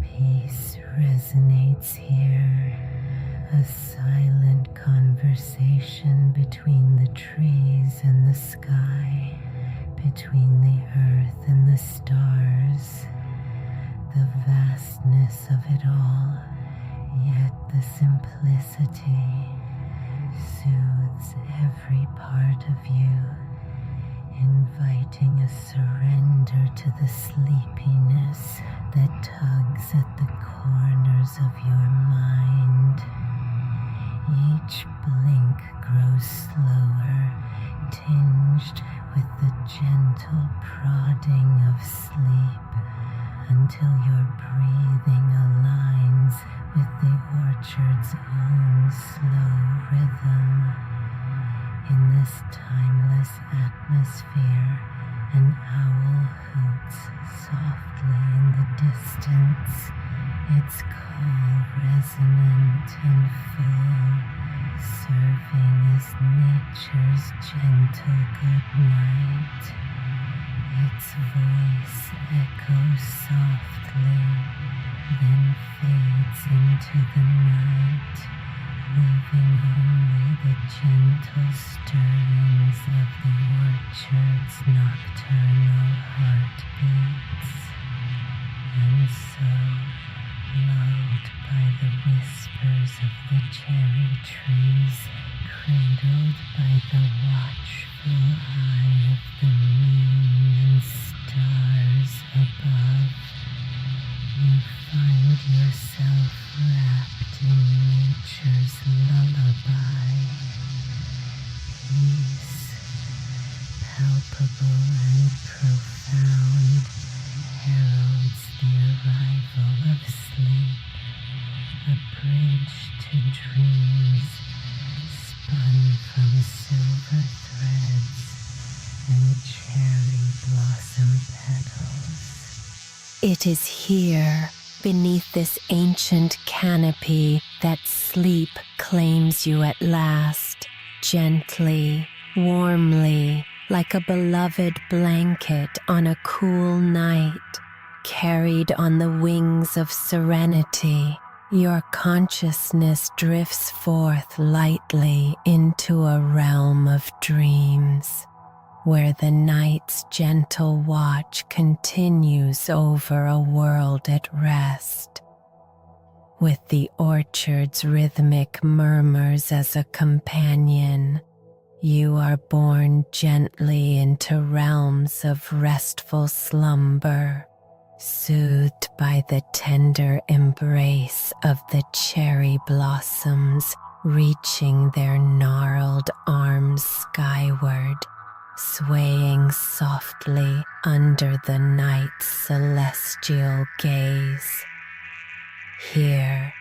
Peace resonates here, a silent conversation between the trees and the sky, between the earth and the stars. The vastness of it all, yet the simplicity, soothes every part of you, inviting a surrender to the sleepiness that tugs at the corners of your mind. Each blink grows slower, tinged with the gentle prodding of sleep, until your breathing aligns with the orchard's own slow rhythm. In this timeless atmosphere, an owl hoots softly in the distance, its call resonant and full, serving as nature's gentle good night. Its voice echoes softly, then fades into the night, leaving only The gentle stirrings of the orchard's nocturnal heartbeats, and so, lulled by the whispers of the cherry trees, cradled by the watchful eye of the moon and stars above, you find yourself wrapped in nature's lullaby. Peace, palpable and profound, heralds the arrival of sleep, a bridge to dreams spun from silver threads and cherry blossom petals. It is here, beneath this ancient canopy, that sleep claims you at last, gently, warmly, like a beloved blanket on a cool night. Carried on the wings of serenity, your consciousness drifts forth lightly into a realm of dreams, where the night's gentle watch continues over a world at rest, with the orchard's rhythmic murmurs as a companion. You are borne gently into realms of restful slumber, soothed by the tender embrace of the cherry blossoms reaching their gnarled arms skyward, swaying softly under the night's celestial gaze. Here,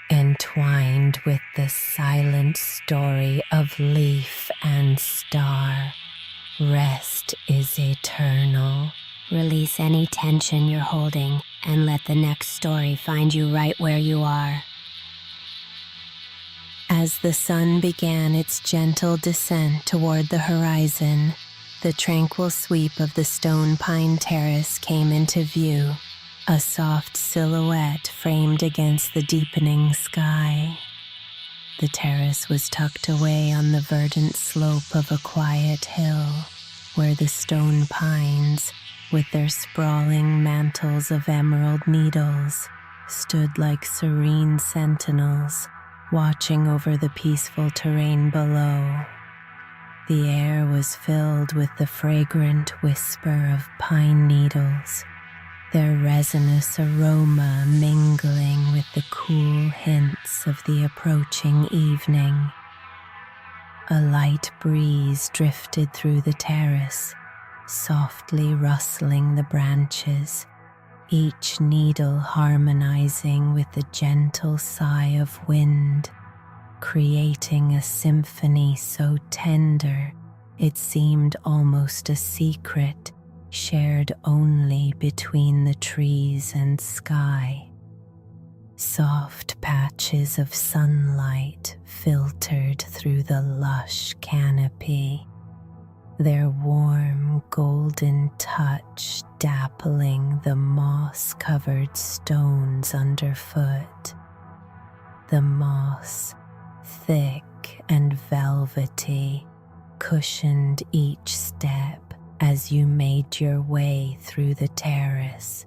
entwined with the silent story of leaf and star, rest is eternal. Release any tension you're holding and let the next story find you right where you are. As the sun began its gentle descent toward the horizon, the tranquil sweep of the Stone Pine Terrace came into view, a soft silhouette framed against the deepening sky. The terrace was tucked away on the verdant slope of a quiet hill, where the stone pines, with their sprawling mantles of emerald needles, stood like serene sentinels, watching over the peaceful terrain below. The air was filled with the fragrant whisper of pine needles, their resinous aroma mingling with the cool hints of the approaching evening. A light breeze drifted through the terrace, softly rustling the branches, each needle harmonizing with the gentle sigh of wind, creating a symphony so tender it seemed almost a secret shared only between the trees and sky. Soft patches of sunlight filtered through the lush canopy, their warm golden touch dappling the moss-covered stones underfoot. The moss, thick and velvety, cushioned each step as you made your way through the terrace,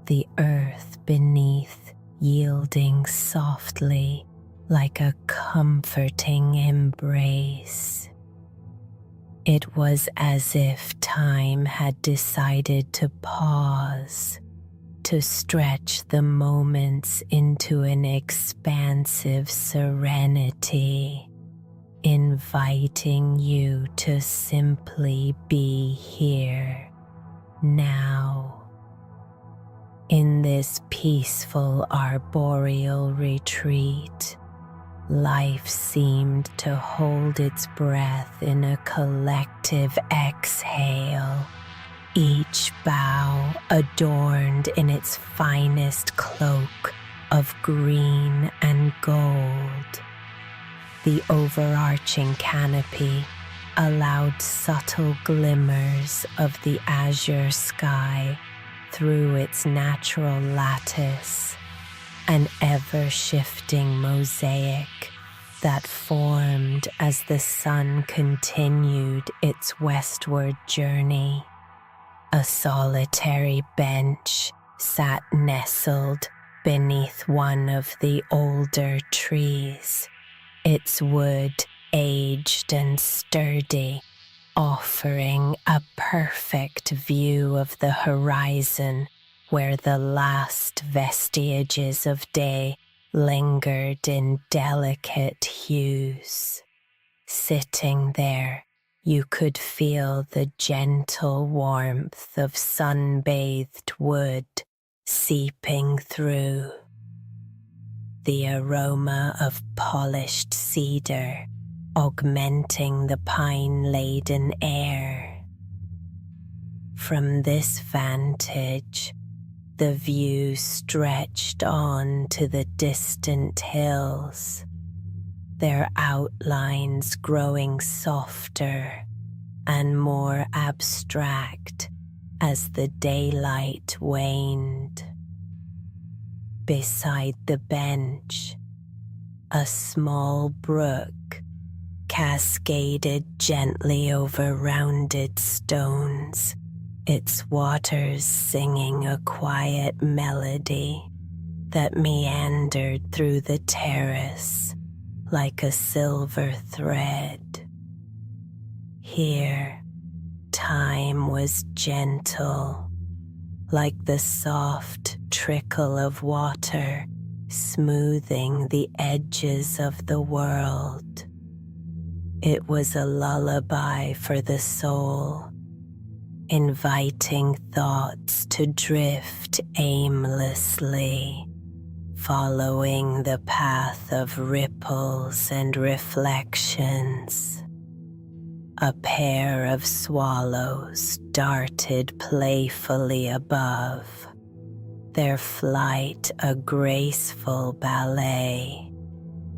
the earth beneath yielding softly like a comforting embrace. It was as if time had decided to pause, to stretch the moments into an expansive serenity, inviting you to simply be here, now. In this peaceful arboreal retreat, life seemed to hold its breath in a collective exhale, each bough adorned in its finest cloak of green and gold. The overarching canopy allowed subtle glimmers of the azure sky through its natural lattice, an ever-shifting mosaic that formed as the sun continued its westward journey. A solitary bench sat nestled beneath one of the older trees, its wood aged and sturdy, offering a perfect view of the horizon where the last vestiges of day lingered in delicate hues. Sitting there, you could feel the gentle warmth of sun-bathed wood seeping through, the aroma of polished cedar augmenting the pine-laden air. From this vantage, the view stretched on to the distant hills, their outlines growing softer and more abstract as the daylight waned. Beside the bench, a small brook cascaded gently over rounded stones, its waters singing a quiet melody that meandered through the terrace like a silver thread. Here, time was gentle, like the soft trickle of water smoothing the edges of the world. It was a lullaby for the soul, inviting thoughts to drift aimlessly, following the path of ripples and reflections. A pair of swallows darted playfully above, their flight a graceful ballet,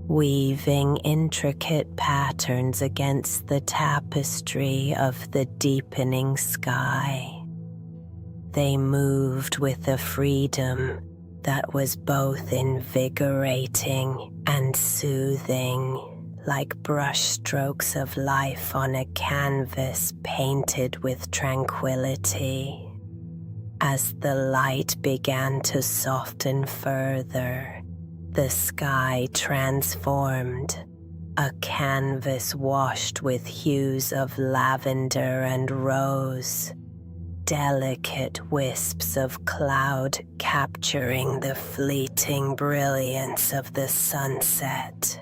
weaving intricate patterns against the tapestry of the deepening sky. They moved with a freedom that was both invigorating and soothing, like brushstrokes of life on a canvas painted with tranquility. As the light began to soften further, the sky transformed, a canvas washed with hues of lavender and rose, delicate wisps of cloud capturing the fleeting brilliance of the sunset.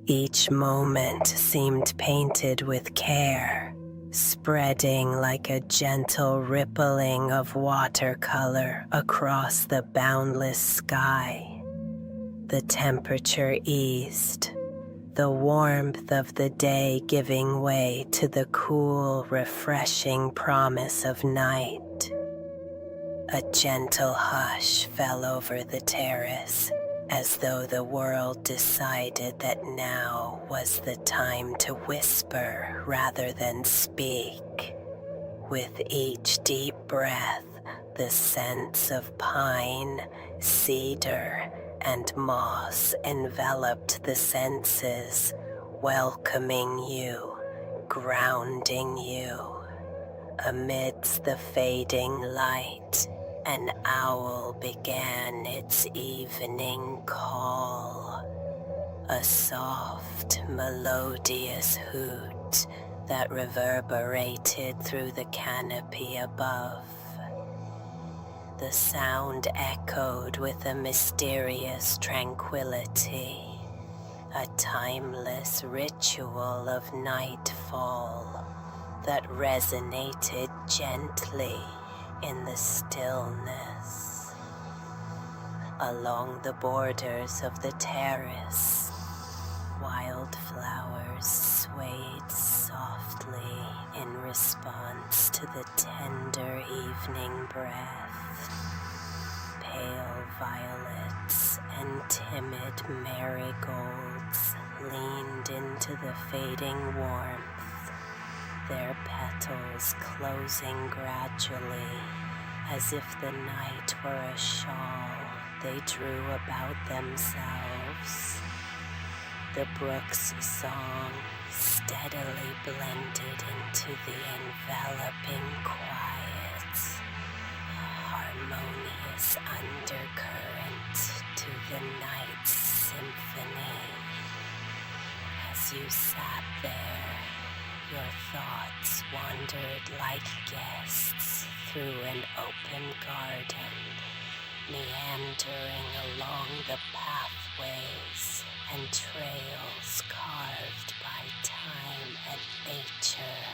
Each moment seemed painted with care, spreading like a gentle rippling of watercolor across the boundless sky. The temperature eased, the warmth of the day giving way to the cool, refreshing promise of night. A gentle hush fell over the terrace, as though the world decided that now was the time to whisper rather than speak. With each deep breath, the scents of pine, cedar, and moss enveloped the senses, welcoming you, grounding you. Amidst the fading light, an owl began its evening call, a soft, melodious hoot that reverberated through the canopy above. The sound echoed with a mysterious tranquility, a timeless ritual of nightfall that resonated gently in the stillness. Along the borders of the terrace, wildflowers swayed softly in response to the tender evening breath. Pale violets and timid marigolds leaned into the fading warmth, their petals closing gradually, as if the night were a shawl they drew about themselves. the brook's song steadily blended into the enveloping quiet, a harmonious undercurrent to the night's symphony. As you sat there, your thoughts wandered like guests through an open garden, meandering along the pathways and trails carved by time and nature.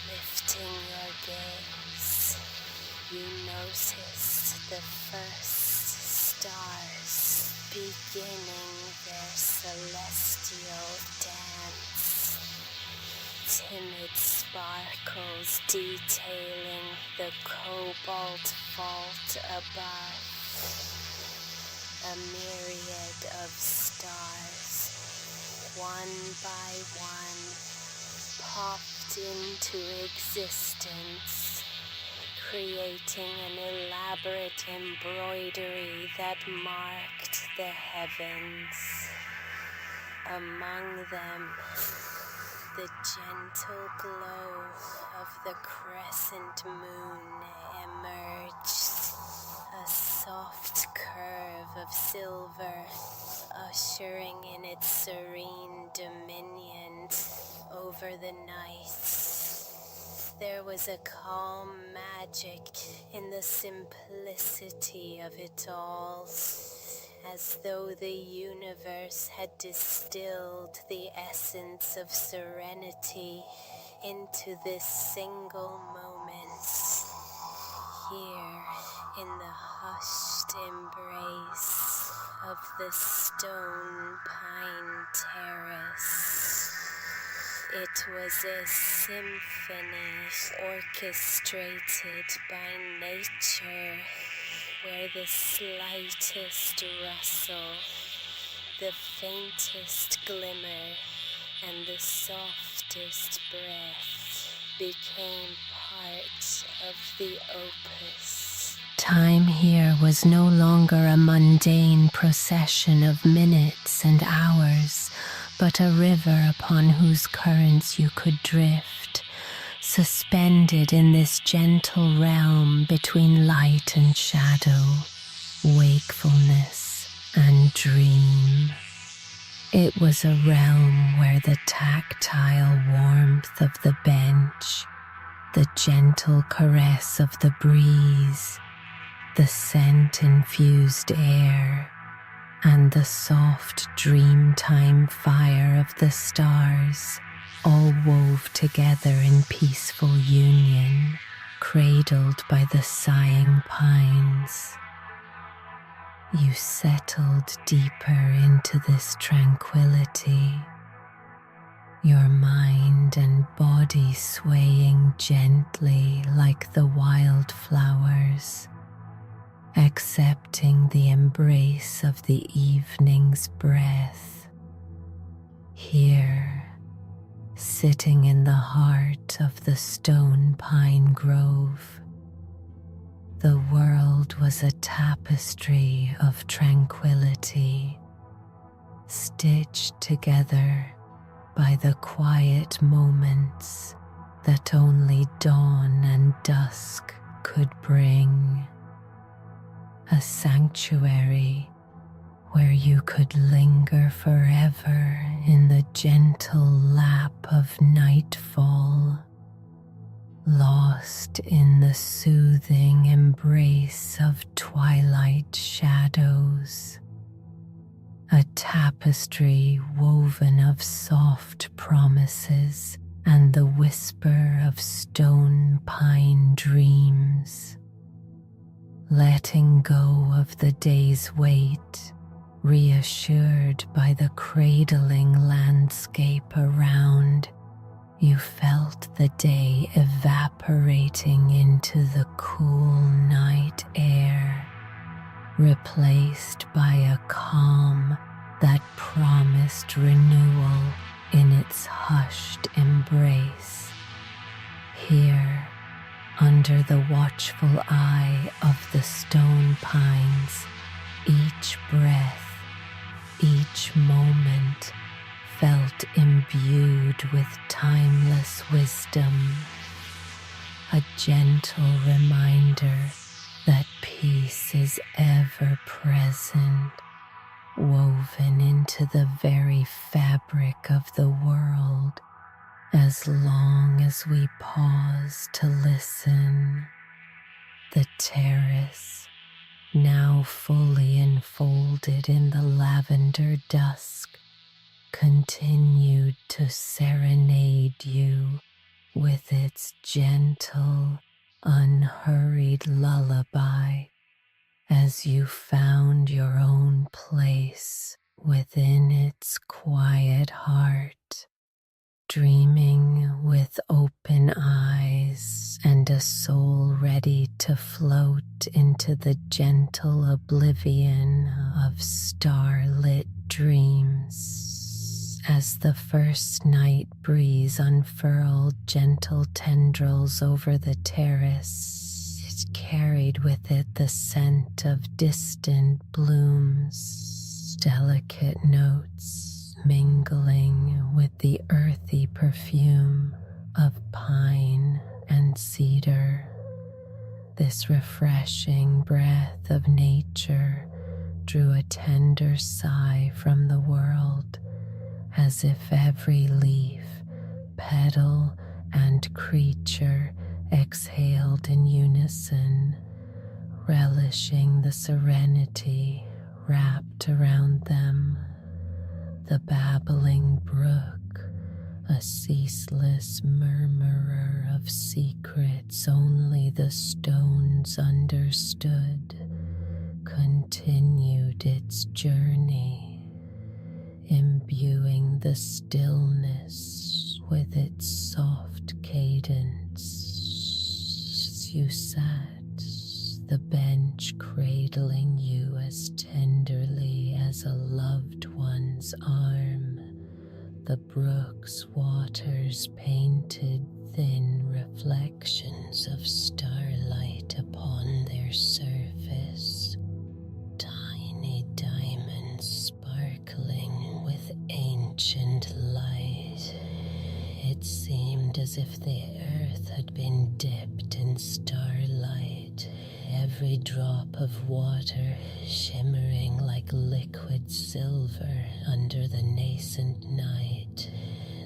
Lifting your gaze, you noticed the first stars beginning their celestial dance. Timid sparkles detailing the cobalt vault above. A myriad of stars, one by one, popped into existence, creating an elaborate embroidery that marked the heavens. Among them, the gentle glow of the crescent moon emerged, a soft curve of silver, ushering in its serene dominion over the night. There was a calm magic in the simplicity of it all, as though the universe had distilled the essence of serenity into this single moment. Here, in the hushed embrace of the Stone Pine Terrace. It was a symphony orchestrated by nature, where the slightest rustle, the faintest glimmer, and the softest breath became part of the opus. Time here was no longer a mundane procession of minutes and hours, but a river upon whose currents you could drift, suspended in this gentle realm between light and shadow, wakefulness and dream. It was a realm where the tactile warmth of the bench, the gentle caress of the breeze, the scent-infused air, and the soft dreamtime fire of the stars all wove together in peaceful union, cradled by the sighing pines. You settled deeper into this tranquility, your mind and body swaying gently like the wildflowers, accepting the embrace of the evening's breath. Here, sitting in the heart of the Stone Pine Grove, the world was a tapestry of tranquility, stitched together by the quiet moments that only dawn and dusk could bring. A sanctuary where you could linger forever in the gentle lap of nightfall, lost in the soothing embrace of twilight shadows. A tapestry woven of soft promises and the whisper of stone pine dreams. Letting go of the day's weight, reassured by the cradling landscape around, you felt the day evaporating into the cool night air, replaced by a calm that promised renewal in its hushed embrace. Here, under the watchful eye of the stone pines, each breath, each moment felt imbued with timeless wisdom, a gentle reminder that peace is ever present, woven into the very fabric of the world, as long as we pause to listen. The terrace, now fully enfolded in the lavender dusk, continued to serenade you with its gentle, unhurried lullaby as you found your own place within its quiet heart, dreaming with open eyes and a soul ready to float into the gentle oblivion of starlit dreams. As the first night breeze unfurled gentle tendrils over the terrace, it carried with it the scent of distant blooms, delicate notes mingling with the earthy perfume of pine and cedar. This refreshing breath of nature drew a tender sigh from the world, as if every leaf, petal, and creature exhaled in unison, relishing the serenity wrapped around them. The babbling brook, a ceaseless murmurer of secrets only the stones understood, continued its journey, imbuing the stillness with its soft cadence. As you sat, the bench cradling you as tenderly as a loved one's arm, the brook's waters painted thin reflections of starlight upon their surface, tiny diamonds sparkling with ancient light. It seemed as if the earth had been dipped in starlight, every drop of water shimmering like liquid silver under the nascent night.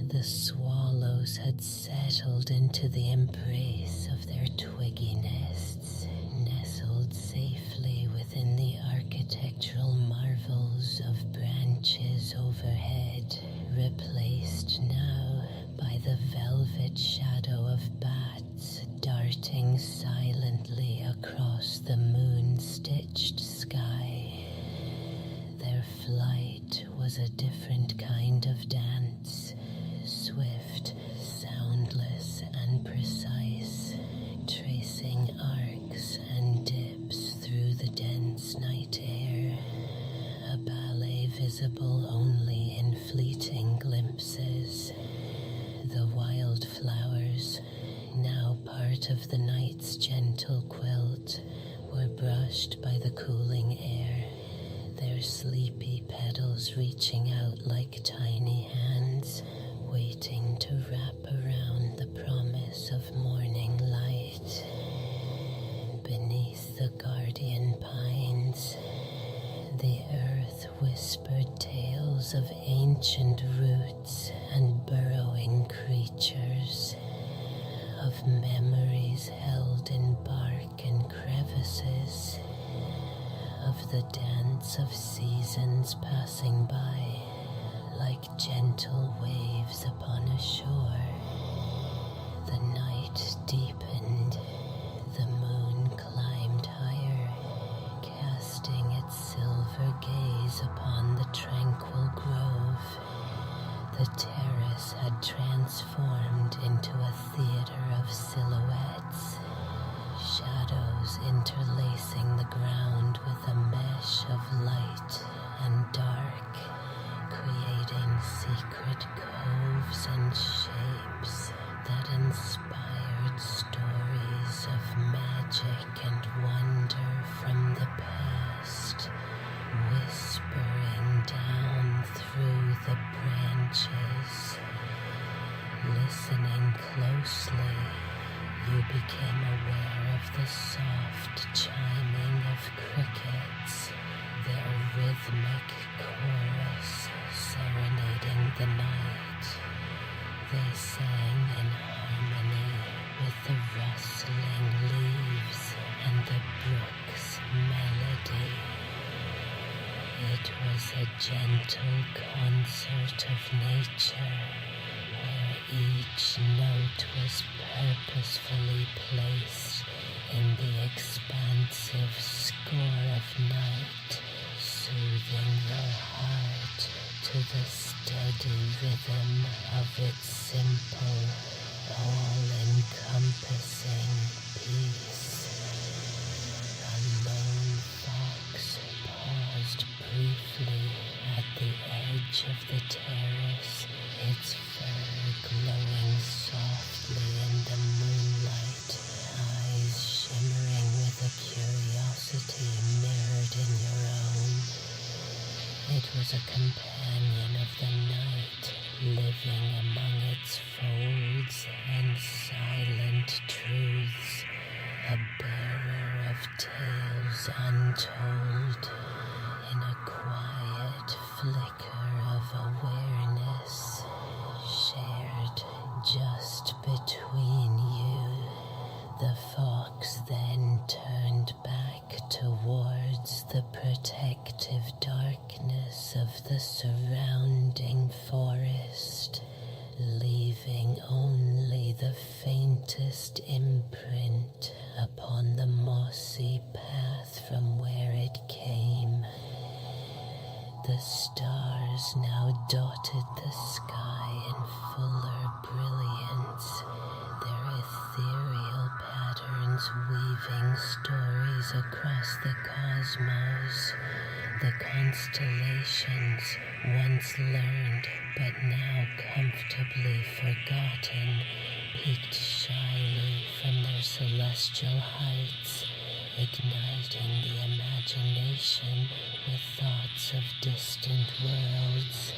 The swallows had settled into the embrace of their twiggy nests, nestled safely within the architectural marvels of branches overhead, replaced now by the velvet shadow of bats darting silently across the moon-stitched sky. Their flight was a different kind of dance, swift, soundless, and precise, tracing arcs and dips through the dense night air, a ballet visible only in fleeting glimpses. The wildflowers, now part of the night's gentle quilt, were brushed by the cooling air, their sleepy petals reaching out like tiny hands, waiting to wrap around the promise of morning light. Beneath the guardian pines, the earth whispered tales of ancient roots and burrowing creatures, of memories held in bark and crevices, of the dance of seasons passing by like gentle waves upon a shore. The night deepened, the moon climbed higher, casting its silver gaze upon the tranquil grove. The terrace had transformed into a theater of silhouettes, shadows interlacing the ground with a mesh of light and dark, creating secret coves and shapes that inspired stories of magic and wonder from the past, whispering down Listening closely, you became aware of the soft chiming of crickets, their rhythmic chorus serenading the night. They sang in harmony with the rustling leaves and the brook's melody. It was a gentle concert of nature, where each note was purposefully placed in the expansive score of night, soothing your heart to the steady rhythm of its simple, all-encompassing peace. A lone fox paused briefly at the edge of the terrace, its fur glowing softly in the moonlight, eyes shimmering with a curiosity mirrored in your own. It was a companion of the night, living among its folds and silent truths, a bearer of tales untold, in a quiet flicker of awareness, shared just between you. The fox then turned back towards the protective darkness of the surrounding forest, leaving only the faintest imprint upon the mossy path from where it came. The stars now dotted the sky in fuller brilliance, their ethereal patterns weaving stories across the cosmos. The constellations, once learned but now comfortably forgotten, peeked shyly from their celestial heights, igniting the imagination with thoughts of distant worlds,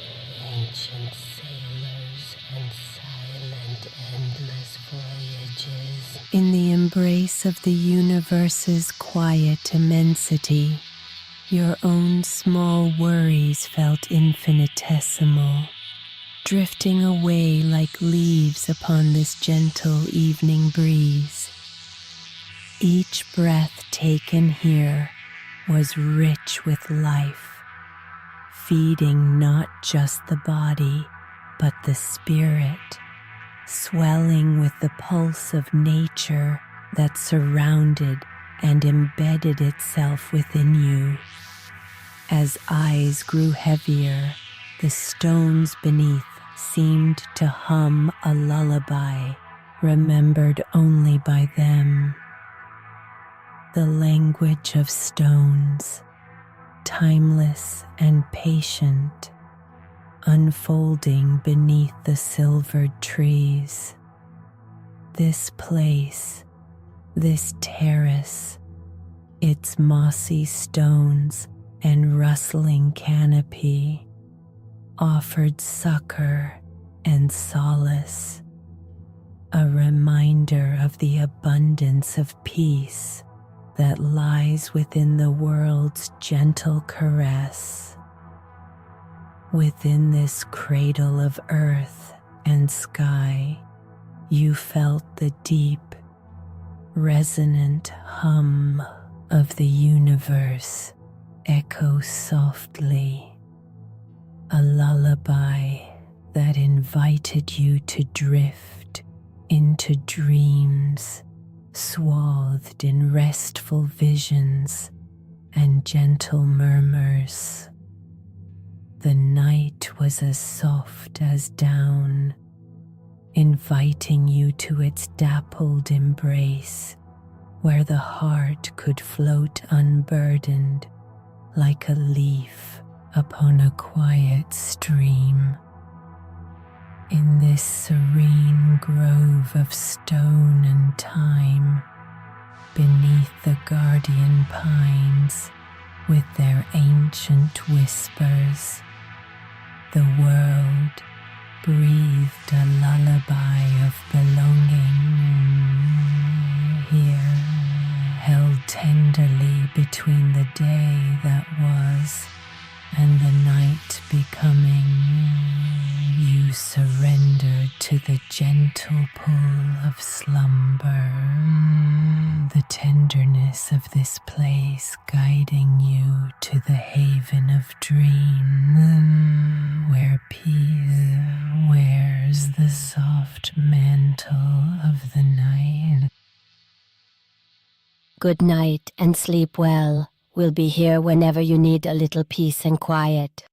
ancient sailors, and silent, endless voyages. In the embrace of the universe's quiet immensity, your own small worries felt infinitesimal, drifting away like leaves upon this gentle evening breeze. Each breath taken here was rich with life, feeding not just the body, but the spirit, swelling with the pulse of nature that surrounded and embedded itself within you. As eyes grew heavier, the stones beneath seemed to hum a lullaby, remembered only by them. The language of stones, timeless and patient, unfolding beneath the silvered trees. This place, this terrace, its mossy stones and rustling canopy, offered succor and solace, a reminder of the abundance of peace that lies within the world's gentle caress. Within this cradle of earth and sky, you felt the deep, resonant hum of the universe echo softly, a lullaby that invited you to drift into dreams swathed in restful visions and gentle murmurs. The night was as soft as down, inviting you to its dappled embrace, where the heart could float unburdened like a leaf upon a quiet stream. In this serene grove of stone and time, beneath the guardian pines with their ancient whispers, the world breathed a lullaby of belonging here, held tenderly between the day that was and the night becoming. You surrendered to the gentle pull of slumber, the tenderness of this place guiding you to the haven of dream, where peace wears the soft mantle of the night. Good night and sleep well. We'll be here whenever you need a little peace and quiet.